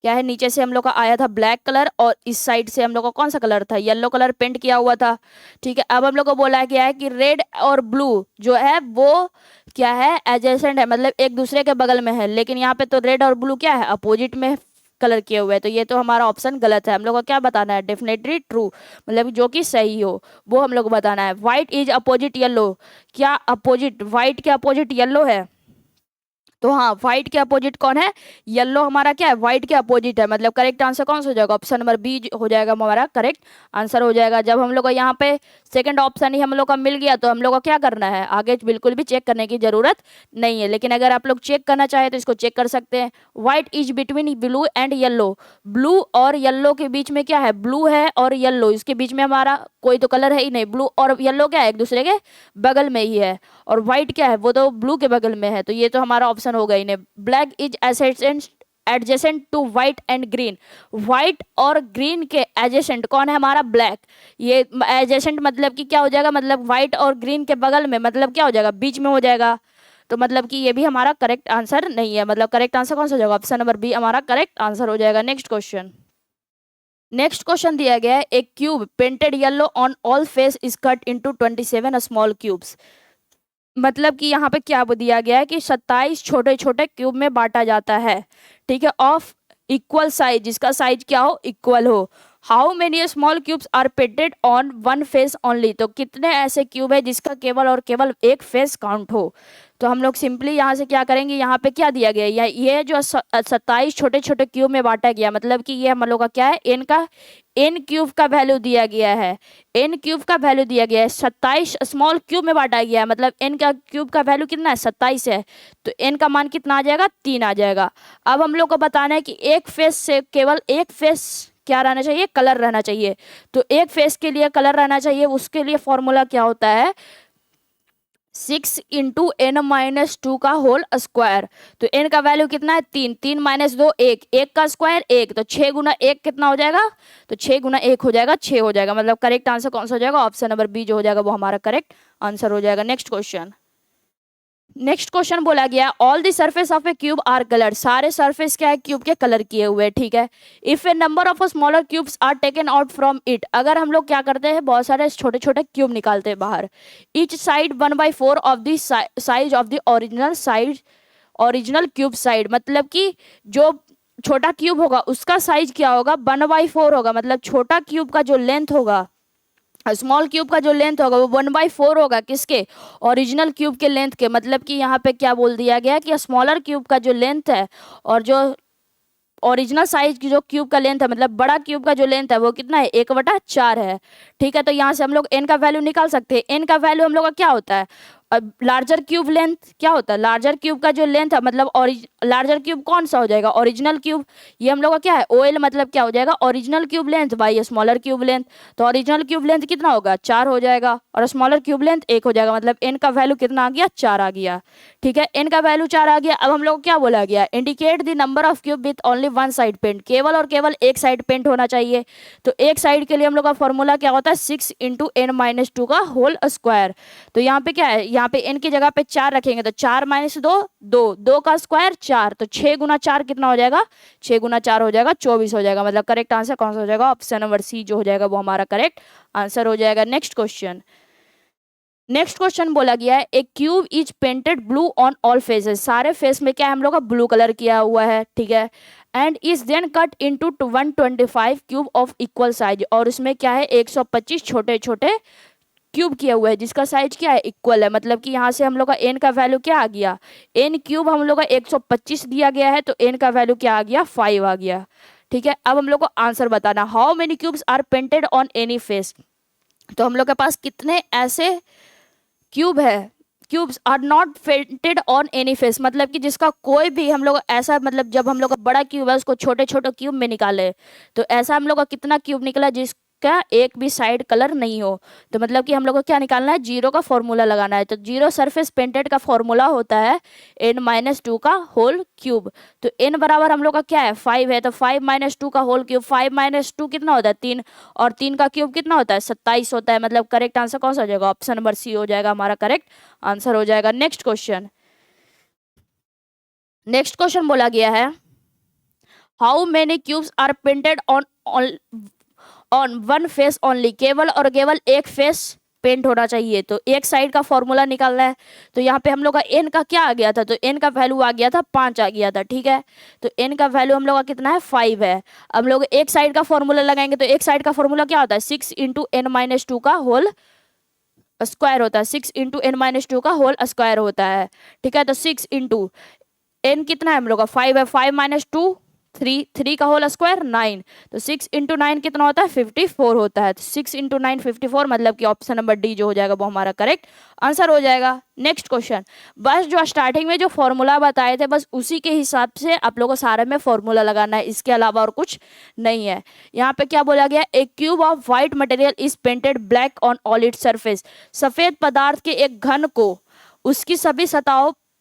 क्या है, नीचे से हम लोग का आया था ब्लैक कलर और इस साइड से हम लोग का कौन सा कलर था, येलो कलर पेंट किया हुआ था। ठीक है, अब हम लोग को बोला गया है कि रेड और ब्लू जो है वो क्या है, एडजेसेंट है, मतलब एक दूसरे के बगल में है। लेकिन यहाँ पे तो रेड और ब्लू क्या है, अपोजिट में कलर किए हुए हैं। तो ये तो हमारा ऑप्शन गलत है। हम लोग को क्या बताना है, डेफिनेटली ट्रू, मतलब जो कि सही हो वो हम लोग को बताना है। व्हाइट इज अपोजिट येलो, क्या अपोजिट व्हाइट के अपोजिट येलो है, तो हाँ व्हाइट के अपोजिट कौन है, येलो हमारा क्या है, व्हाइट के अपोजिट है। मतलब करेक्ट आंसर कौन सा हो जाएगा, ऑप्शन नंबर बी हो जाएगा हमारा करेक्ट आंसर हो जाएगा। जब हम लोग को यहाँ पे सेकंड ऑप्शन ही हम लोग का मिल गया तो हम लोग को क्या करना है, आगे बिल्कुल भी चेक करने की जरूरत नहीं है। लेकिन अगर आप लोग चेक करना चाहे तो इसको चेक कर सकते हैं। White is between blue and yellow, blue और येलो के बीच में क्या है, ब्लू है और येलो, इसके बीच में हमारा कोई तो कलर है ही नहीं। ब्लू और येलो क्या है, एक दूसरे के बगल में ही है। और व्हाइट क्या है, वो तो ब्लू के बगल में है। तो ये तो हमारा ऑप्शन हो गई नहीं। Black is adjacent to white and green, white और ग्रीन के एडजेसेंट कौन है हमारा, ब्लैक। ये एडजेसेंट मतलब कि क्या हो जाएगा, मतलब व्हाइट और ग्रीन के बगल में, मतलब क्या हो जाएगा, बीच में हो जाएगा। तो मतलब कि ये भी हमारा करेक्ट आंसर नहीं है। मतलब करेक्ट आंसर कौन सा हो जाएगा, ऑप्शन नंबर बी हमारा करेक्ट आंसर हो जाएगा। नेक्स्ट क्वेश्चन दिया गया है, एक cube painted yellow on all face is cut into 27 small cubes. मतलब कि यहाँ पे क्या दिया गया है कि 27 छोटे छोटे क्यूब में बांटा जाता है। ठीक है, ऑफ इक्वल साइज, जिसका साइज क्या हो, इक्वल हो। How many small cubes are painted on one face only, तो कितने ऐसे क्यूब है जिसका केवल और केवल एक फेस काउंट हो। तो हम लोग सिंपली यहाँ से क्या करेंगे, यहाँ पे क्या दिया गया है, ये जो 27 छोटे छोटे क्यूब में बांटा गया, मतलब कि ये हम लोग का क्या है, एन क्यूब का वैल्यू दिया गया है। एन क्यूब का वैल्यू दिया गया है, 27 स्मॉल क्यूब में बांटा गया है, मतलब एन का क्यूब का वैल्यू कितना है, 27 है। तो एन का मान कितना आ जाएगा, 3 आ जाएगा। अब हम लोग को बताना है कि एक फेस से केवल एक फेस क्या रहना चाहिए, कलर रहना चाहिए। तो एक फेस के लिए कलर रहना चाहिए, उसके लिए फॉर्मूला क्या होता है, 6 × n - 2 का होल स्क्वायर। तो n का वैल्यू कितना है, 3, 3 - 2 1, 1 का स्क्वायर 1, तो 6 × 1 कितना हो जाएगा, तो 6 × 1 हो जाएगा 6 हो जाएगा। मतलब करेक्ट आंसर कौन सा हो जाएगा, ऑप्शन नंबर बी जो हो जाएगा वो हमारा करेक्ट आंसर हो जाएगा। नेक्स्ट क्वेश्चन बोला गया, all the surface of a cube are colour, सारे सरफेस क्या है, क्यूब के कलर किए हुए। ठीक है, if a number of smaller cubes are taken out from it, अगर हम लोग क्या करते हैं, बहुत सारे छोटे छोटे क्यूब निकालते हैं बाहर, each side 1/4 of the size of the original cube side, मतलब कि जो छोटा क्यूब होगा उसका साइज क्या होगा, 1/4 होगा। मतलब छोटा क्यूब का जो लेंथ होगा, स्मॉल क्यूब का जो लेंथ होगा वो 1/4 होगा, किसके, ओरिजिनल क्यूब के लेंथ के। मतलब कि यहाँ पे क्या बोल दिया गया कि स्मॉलर क्यूब का जो लेंथ है और जो ओरिजिनल साइज की जो क्यूब का लेंथ है, मतलब बड़ा क्यूब का जो लेंथ है वो कितना है, 1/4 है। ठीक है, तो यहाँ से हम लोग एन का वैल्यू निकाल सकते हैं। एन का वैल्यू हम लोग का क्या होता है, अब लार्जर क्यूब लेंथ क्या होता है, लार्जर क्यूब का जो लेंथ है, मतलब लार्जर क्यूब कौन सा हो जाएगा, ओरिजिनल क्यूब। ये हम लोग का क्या है, ओएल, मतलब क्या हो जाएगा, original cube length by smaller cube length. तो ओरिजिनल क्यूब लेंथ कितना होगा, 4 हो जाएगा, और स्मॉलर क्यूब लेंथ 1 हो जाएगा। मतलब एन का वैल्यू कितना आ गया, 4 आ गया। ठीक है, एन का वैल्यू 4 आ गया। अब हम लोग क्या बोला गया, indicate the number of cube with only one side paint, केवल और केवल एक साइड पेंट होना चाहिए। तो एक साइड के लिए हम लोग का फॉर्मूला क्या होता है, 6 × n - 2 का होल स्क्वायर। तो यहाँ पे क्या है, यहाँ पे n की जगह पे 4 रखेंगे, तो 4 - 2 2, 2 का स्क्वायर 4, तो 6 × 4 कितना हो जाएगा, 6 × 4 हो जाएगा 24 हो जाएगा। मतलब करेक्ट आंसर कौन सा हो जाएगा, ऑप्शन नंबर सी जो हो जाएगा वो हमारा करेक्ट आंसर हो जाएगा। नेक्स्ट क्वेश्चन बोला गया है, एक cube is painted blue on all faces, सारे फेस में क्या है हम लोग का ब्लू कलर किया हुआ है। ठीक है, and is then cut into 125 cube of equal size, और उसमें क्या है 125 छोटे छोटे क्यूब किया हुआ है जिसका साइज क्या है, इक्वल है। मतलब कि यहाँ से हम लोग का एन का वैल्यू क्या आ गया, एन क्यूब हम लोग का 125 दिया गया है, तो एन का वैल्यू क्या आ गया, 5 आ गया। ठीक है, अब हम लोग को आंसर बताना, how many cubes are painted on any face. तो हम लोग के पास कितने ऐसे क्यूब है, cubes are not painted on any face, मतलब कि जिसका कोई भी हम लोग ऐसा, मतलब जब हम लोग का बड़ा क्यूब है उसको छोटे छोटे क्यूब में निकाले, तो ऐसा हम लोग का कितना क्यूब निकला का एक भी साइड कलर नहीं हो। तो मतलब कि हम लोग को क्या निकालना है, जीरो का फॉर्मूला लगाना है। तो जीरो सरफेस पेंटेड का फॉर्मूला होता है n-2 का होल क्यूब। तो n बराबर हम लोग का क्या है, 5 है, तो 5-2 का होल क्यूब, 5-2 कितना होता है 3, और 3 का क्यूब कितना होता है 27 होता है। मतलब करेक्ट आंसर कौन सा हो जाएगा, ऑप्शन नंबर सी हो जाएगा हमारा करेक्ट आंसर हो जाएगा। नेक्स्ट क्वेश्चन, नेक्स्ट क्वेश्चन बोला गया है how many cubes are painted on one face only, केवल और केवल एक फेस पेंट होना चाहिए। तो एक साइड का फॉर्मूला निकालना है। तो यहाँ पे हम लोग का एन का क्या आ गया था, तो एन का वैल्यू आ गया था 5 आ गया था, ठीक है। तो एन का वैल्यू हम लोग का कितना है 5 है। अब लोग एक साइड का फॉर्मूला लगाएंगे। तो एक साइड का फॉर्मूला क्या होता है 6 × n-2 का होल स्क्वायर होता है, 6 × n-2 का होल स्क्वायर होता है, ठीक है। तो 6 × n कितना है हम लोग का 5 है, 5-2 3 का होल स्क्वायर 9। तो 6 × 9 कितना होता है 54 होता है। तो 6 × 9 54, मतलब कि ऑप्शन नंबर डी जो हो जाएगा वो हमारा करेक्ट आंसर हो जाएगा। नेक्स्ट क्वेश्चन, बस जो स्टार्टिंग में जो फॉर्मूला बताए थे बस उसी के हिसाब से आप लोगों को सारे में फॉर्मूला लगाना है, इसके अलावा और कुछ नहीं है। यहाँ पे क्या बोला गया, एक cube of white material is painted black on all its surface, सफेद पदार्थ के एक घन को उसकी सभी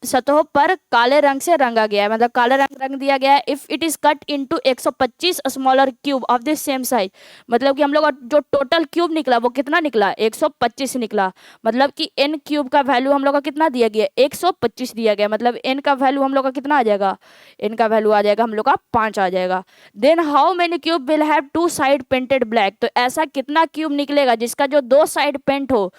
सतहों पर काले रंग से रंगा गया है, मतलब काले रंग दिया गया है। If it is cut into 125 smaller cube of the same size, मतलब कि हम लोग का जो टोटल क्यूब निकला वो कितना निकला 125 निकला। मतलब कि n क्यूब का वैल्यू हम लोग का कितना दिया गया 125 दिया गया। मतलब n का वैल्यू हम लोग का कितना आ जाएगा, n का वैल्यू आ जाएगा हम लोग का 5 आ जाएगा। Then how many cube will have two side painted black, तो ऐसा कितना क्यूब निकलेगा जिसका जो दो साइड पेंट हो,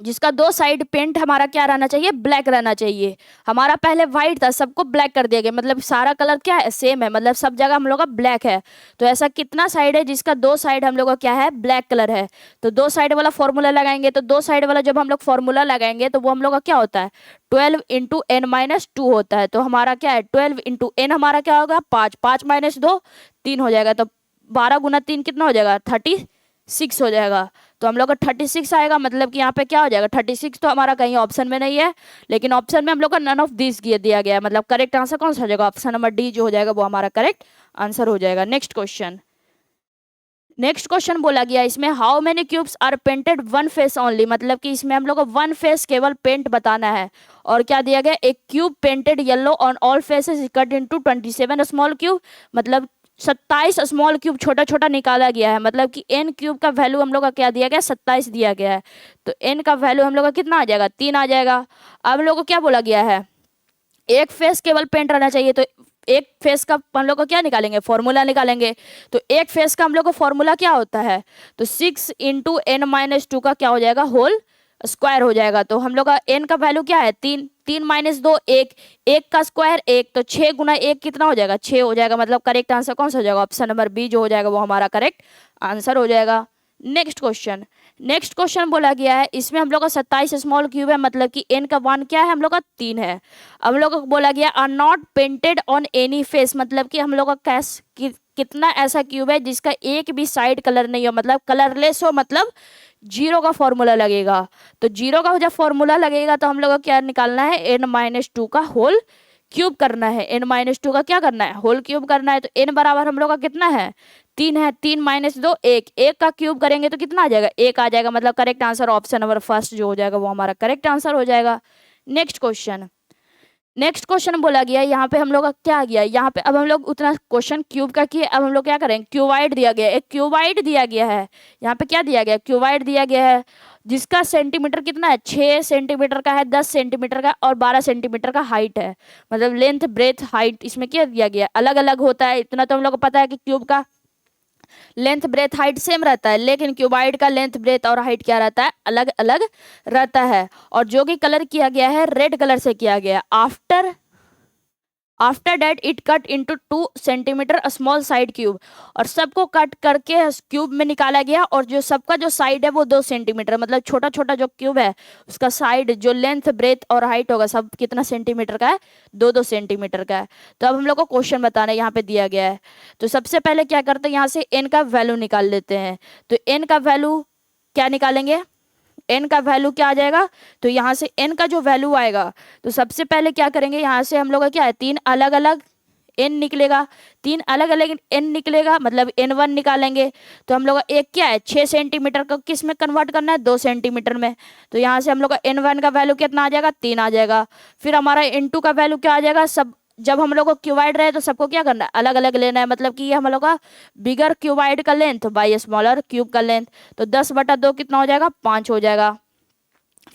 जिसका दो साइड पेंट हमारा क्या रहना चाहिए ब्लैक रहना चाहिए। हमारा पहले व्हाइट था, सबको ब्लैक कर दिया गया, मतलब सारा कलर क्या है सेम है, मतलब सब जगह हम लोग का ब्लैक है। तो ऐसा कितना साइड है जिसका दो साइड हम लोग का क्या है ब्लैक कलर है। तो दो साइड वाला फॉर्मूला लगाएंगे। तो दो साइड वाला जब हम लोग फॉर्मूला लगाएंगे तो वो हम लोग का क्या होता है 12 × n-2 होता है। तो हमारा क्या है 12 × n हमारा क्या होगा 5, 5-2 3 हो जाएगा। तो 12 × 3 कितना हो जाएगा 36 हो जाएगा। तो हम लोग का 36 आएगा। मतलब कि यहाँ पे क्या हो जाएगा 36 तो हमारा कहीं ऑप्शन में नहीं है, लेकिन ऑप्शन में हम लोग का नन ऑफ दिस दिया गया है। मतलब करेक्ट आंसर कौन सा हो जाएगा, ऑप्शन नंबर डी जो हो जाएगा वो हमारा करेक्ट आंसर हो जाएगा। नेक्स्ट क्वेश्चन, नेक्स्ट क्वेश्चन बोला गया इसमें how many cubes are painted one face only, मतलब कि इसमें हम लोग को वन फेस केवल पेंट बताना है। और क्या दिया गया एक cube painted yellow on all faces cut into 27 small cube, मतलब 27 स्मॉल क्यूब छोटा छोटा निकाला गया है। मतलब कि n क्यूब का वैल्यू हम लोग का क्या दिया गया 27 दिया गया है। तो n का वैल्यू हम लोग का कितना आ जाएगा 3 आ जाएगा। अब हम लोग को क्या बोला गया है एक फेस केवल पेंट रहना चाहिए। तो एक फेस का हम लोग को क्या निकालेंगे फॉर्मूला निकालेंगे। तो एक फेस का हम लोग को फॉर्मूला क्या होता है, तो 6 × n-2 का क्या हो जाएगा होल स्क्वायर हो जाएगा। तो हम लोग का n का वैल्यू क्या है 3, 3-2 1, 1 का स्क्वायर 1, तो 6 × 1 कितना हो जाएगा 6 हो जाएगा। मतलब करेक्ट आंसर कौन सा हो जाएगा ऑप्शन नंबर बी जो हो जाएगा वो हमारा करेक्ट आंसर हो जाएगा। नेक्स्ट क्वेश्चन, नेक्स्ट क्वेश्चन बोला गया है इसमें हम लोग का 27 स्मॉल क्यूब है, मतलब कि n का 1 क्या है हम लोग का 3 है। अब हम लोग को बोला गया are not painted on any face, मतलब कि हम लोग का कैस कितना ऐसा क्यूब है जिसका एक भी साइड कलर नहीं हो, मतलब कलरलेस हो, मतलब जीरो का फॉर्मूला लगेगा। तो जीरो का जब फॉर्मूला लगेगा तो हम लोग को क्या निकालना है n-2 का होल क्यूब करना है। n-2 का क्या करना है होल क्यूब करना है। तो n बराबर हम लोग का कितना है 3 है, 3-2 1, 1 का क्यूब करेंगे तो कितना आ जाएगा 1 आ जाएगा। मतलब correct answer option number first जो हो जाएगा वो हमारा करेक्ट आंसर हो जाएगा। नेक्स्ट क्वेश्चन, नेक्स्ट क्वेश्चन बोला गया यहाँ पे हम लोग का क्या आ गया यहाँ पे। अब हम लोग उतना क्वेश्चन क्यूब का किए, अब हम लोग क्या करेंगे क्यूबाइड दिया गया है, एक क्यूबाइड दिया गया है। यहाँ पे क्या दिया गया क्यूबाइड दिया गया है जिसका सेंटीमीटर कितना है 6 सेंटीमीटर का है, 10 सेंटीमीटर का और 12 सेंटीमीटर का हाइट है। मतलब लेंथ ब्रेथ हाइट इसमें क्या दिया गया अलग अलग होता है। इतना तो हम लोग को पता है कि क्यूब का लेंथ ब्रेथ हाइट सेम रहता है, लेकिन क्यूबाइड का लेंथ ब्रेथ और हाइट क्या रहता है अलग अलग रहता है। और जो कि कलर किया गया है रेड कलर से किया गया। After that it cut into 2 centimetre small side cube, और सबको कट करके क्यूब में निकाला गया। और जो सबका जो साइड है वो 2 सेंटीमीटर, मतलब छोटा छोटा जो क्यूब है उसका साइड जो लेंथ ब्रेथ और हाइट होगा सब कितना सेंटीमीटर का है 2-2 सेंटीमीटर का है। तो अब हम लोग को क्वेश्चन बताना है यहाँ पे दिया गया है। तो सबसे पहले क्या करते हैं यहाँ से n का वैल्यू निकाल लेते हैं। तो n का वैल्यू क्या निकालेंगे n का वैल्यू क्या आ जाएगा। तो यहाँ से n का जो वैल्यू आएगा तो सबसे पहले क्या करेंगे यहाँ से हम लोग का क्या है 3 अलग अलग n निकलेगा, 3 अलग अलग n निकलेगा, मतलब n1 निकालेंगे तो हम लोग का एक क्या है 6 सेंटीमीटर का किस में कन्वर्ट करना है 2 सेंटीमीटर में। तो यहाँ से हम लोग का n1 का वैल्यू कितना आ जाएगा 3 आ जाएगा। फिर हमारा n2 का वैल्यू क्या आ जाएगा, सब जब हम लोग को क्यूबाइड रहे तो सबको क्या करना है अलग अलग लेना है, मतलब कि ये हम लोग का बिगर क्यूबाइड का लेंथ बाई स्मॉलर क्यूब का लेंथ। तो 10/2 कितना हो जाएगा 5 हो जाएगा।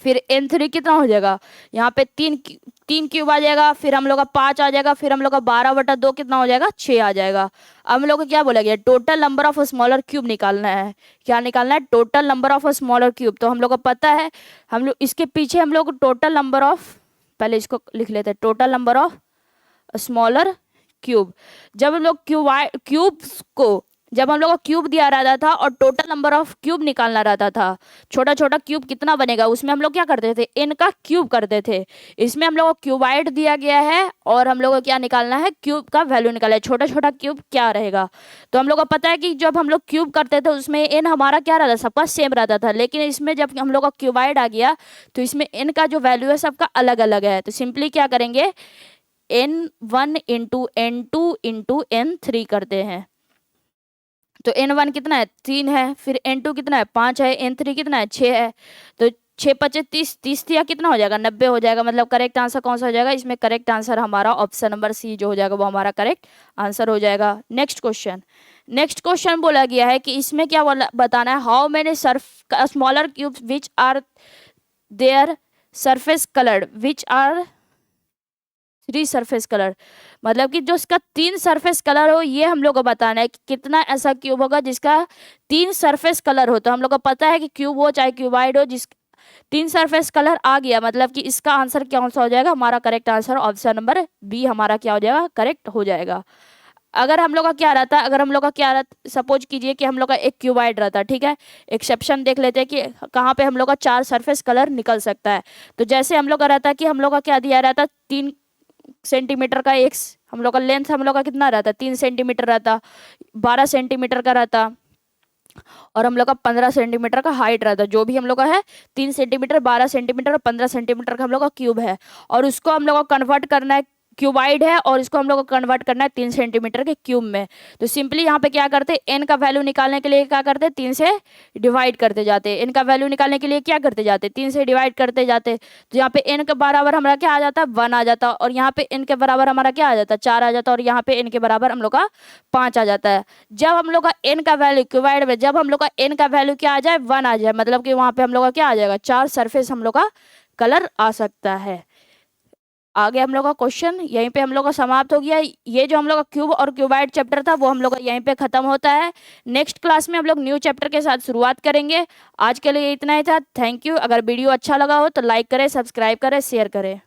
फिर n3 कितना हो जाएगा, यहाँ पे 3 क्यूब आ जाएगा, फिर हम लोग का 5 आ जाएगा, फिर हम लोग का 12/2 कितना हो जाएगा 6 आ जाएगा। अब हम लोग को क्या बोला गया total number of smaller cube निकालना है। क्या निकालना है total number of smaller cube. तो हम लोग को पता है हम लोग इसके पीछे हम लोग टोटल नंबर ऑफ, पहले इसको लिख लेते हैं total number of smaller cube. जब हम लोग क्यूब्स को जब हम लोग को क्यूब दिया रहता था और टोटल नंबर ऑफ क्यूब निकालना रहता था, छोटा छोटा क्यूब कितना बनेगा उसमें हम लोग क्या करते थे n का क्यूब करते थे। इसमें हम लोग को क्यूबाइड दिया गया है और हम लोग को क्या निकालना है क्यूब का वैल्यू निकालना है, छोटा छोटा क्यूब क्या रहेगा। तो हम लोग को पता है कि जब हम लोग क्यूब करते थे उसमें n हमारा क्या रहता था सबका सेम रहता था, लेकिन इसमें जब हम लोग का क्यूबाइड आ गया तो इसमें n का जो वैल्यू है सबका अलग अलग है। तो सिंपली क्या करेंगे n1 into n2 into n3 करते हैं। तो n1 कितना है 3 है, फिर n2 कितना है 5 है, n3 कितना है 6 है। तो 6×5 = 30 या कितना हो जाएगा 90 हो जाएगा। मतलब करेक्ट आंसर कौन सा हो जाएगा, इसमें करेक्ट आंसर हमारा ऑप्शन नंबर सी जो हो जाएगा वो हमारा करेक्ट आंसर हो जाएगा। नेक्स्ट क्वेश्चन बोला गया है कि इसमें क्या बताना है, how many smaller cubes which are their surface coloured which are 3 surface colour, मतलब कि जो इसका 3 सरफेस कलर हो ये हम लोग को बताना है कि कितना ऐसा क्यूब होगा जिसका 3 सरफेस कलर हो। तो हम लोग को पता है कि क्यूब हो चाहे क्यूबाइड हो जिस 3 सरफेस कलर आ गया, मतलब कि इसका आंसर कौन सा हो जाएगा, हमारा correct answer option number B हमारा क्या हो जाएगा करेक्ट हो जाएगा। अगर हम लोग का क्या रहता है, अगर हम लोग का क्या रहता, सपोज कीजिए कि हम लोग का एक क्यूबाइड रहता, ठीक है, एक्सेप्शन देख लेते हैं कि कहाँ पे हम लोग का 4 सरफेस कलर निकल सकता है। तो जैसे हम लोग का रहता है कि हम लोग का क्या दिया रहता 3 सेंटीमीटर का एक हम लोग का लेंथ हम लोग का कितना रहता 3 सेंटीमीटर रहता, 12 सेंटीमीटर का रहता और हम लोग का 15 सेंटीमीटर का हाइट रहता। जो भी हम लोग का है 3 सेंटीमीटर 12 सेंटीमीटर और 15 सेंटीमीटर का हम लोग का क्यूब है और उसको हम लोग को कन्वर्ट करना है क्यूबाइड है और इसको हम लोग को कन्वर्ट करना है 3 सेंटीमीटर के क्यूब में। तो सिंपली यहाँ पे क्या करते हैं n का वैल्यू निकालने के लिए क्या करते हैं 3 से डिवाइड करते जाते हैं। n का वैल्यू निकालने के लिए क्या करते जाते 3 से डिवाइड करते जाते। तो यहाँ पे n के बराबर हमारा क्या आ जाता 1 आ जाता और यहाँ पे n के बराबर हमारा क्या आ जाता 4 आ जाता और यहाँ पे n के बराबर हम लोग का 5 आ जाता है। जब हम लोग का n का वैल्यू क्यूबाइड में जब हम लोग का n का वैल्यू क्या आ जाए 1 आ जाए, मतलब कि वहाँ पे हम लोग का क्या आ जाएगा 4 सरफेस हम लोग का कलर आ सकता है। आगे हम लोग का क्वेश्चन यहीं पे हम लोग का समाप्त हो गया। ये जो हम लोग का क्यूब और क्यूबाइड चैप्टर था वो हम लोग का यहीं पे खत्म होता है। नेक्स्ट क्लास में हम लोग न्यू चैप्टर के साथ शुरुआत करेंगे। आज के लिए इतना ही था। Thank you. अगर वीडियो अच्छा लगा हो तो लाइक करें, सब्सक्राइब करें, शेयर करें।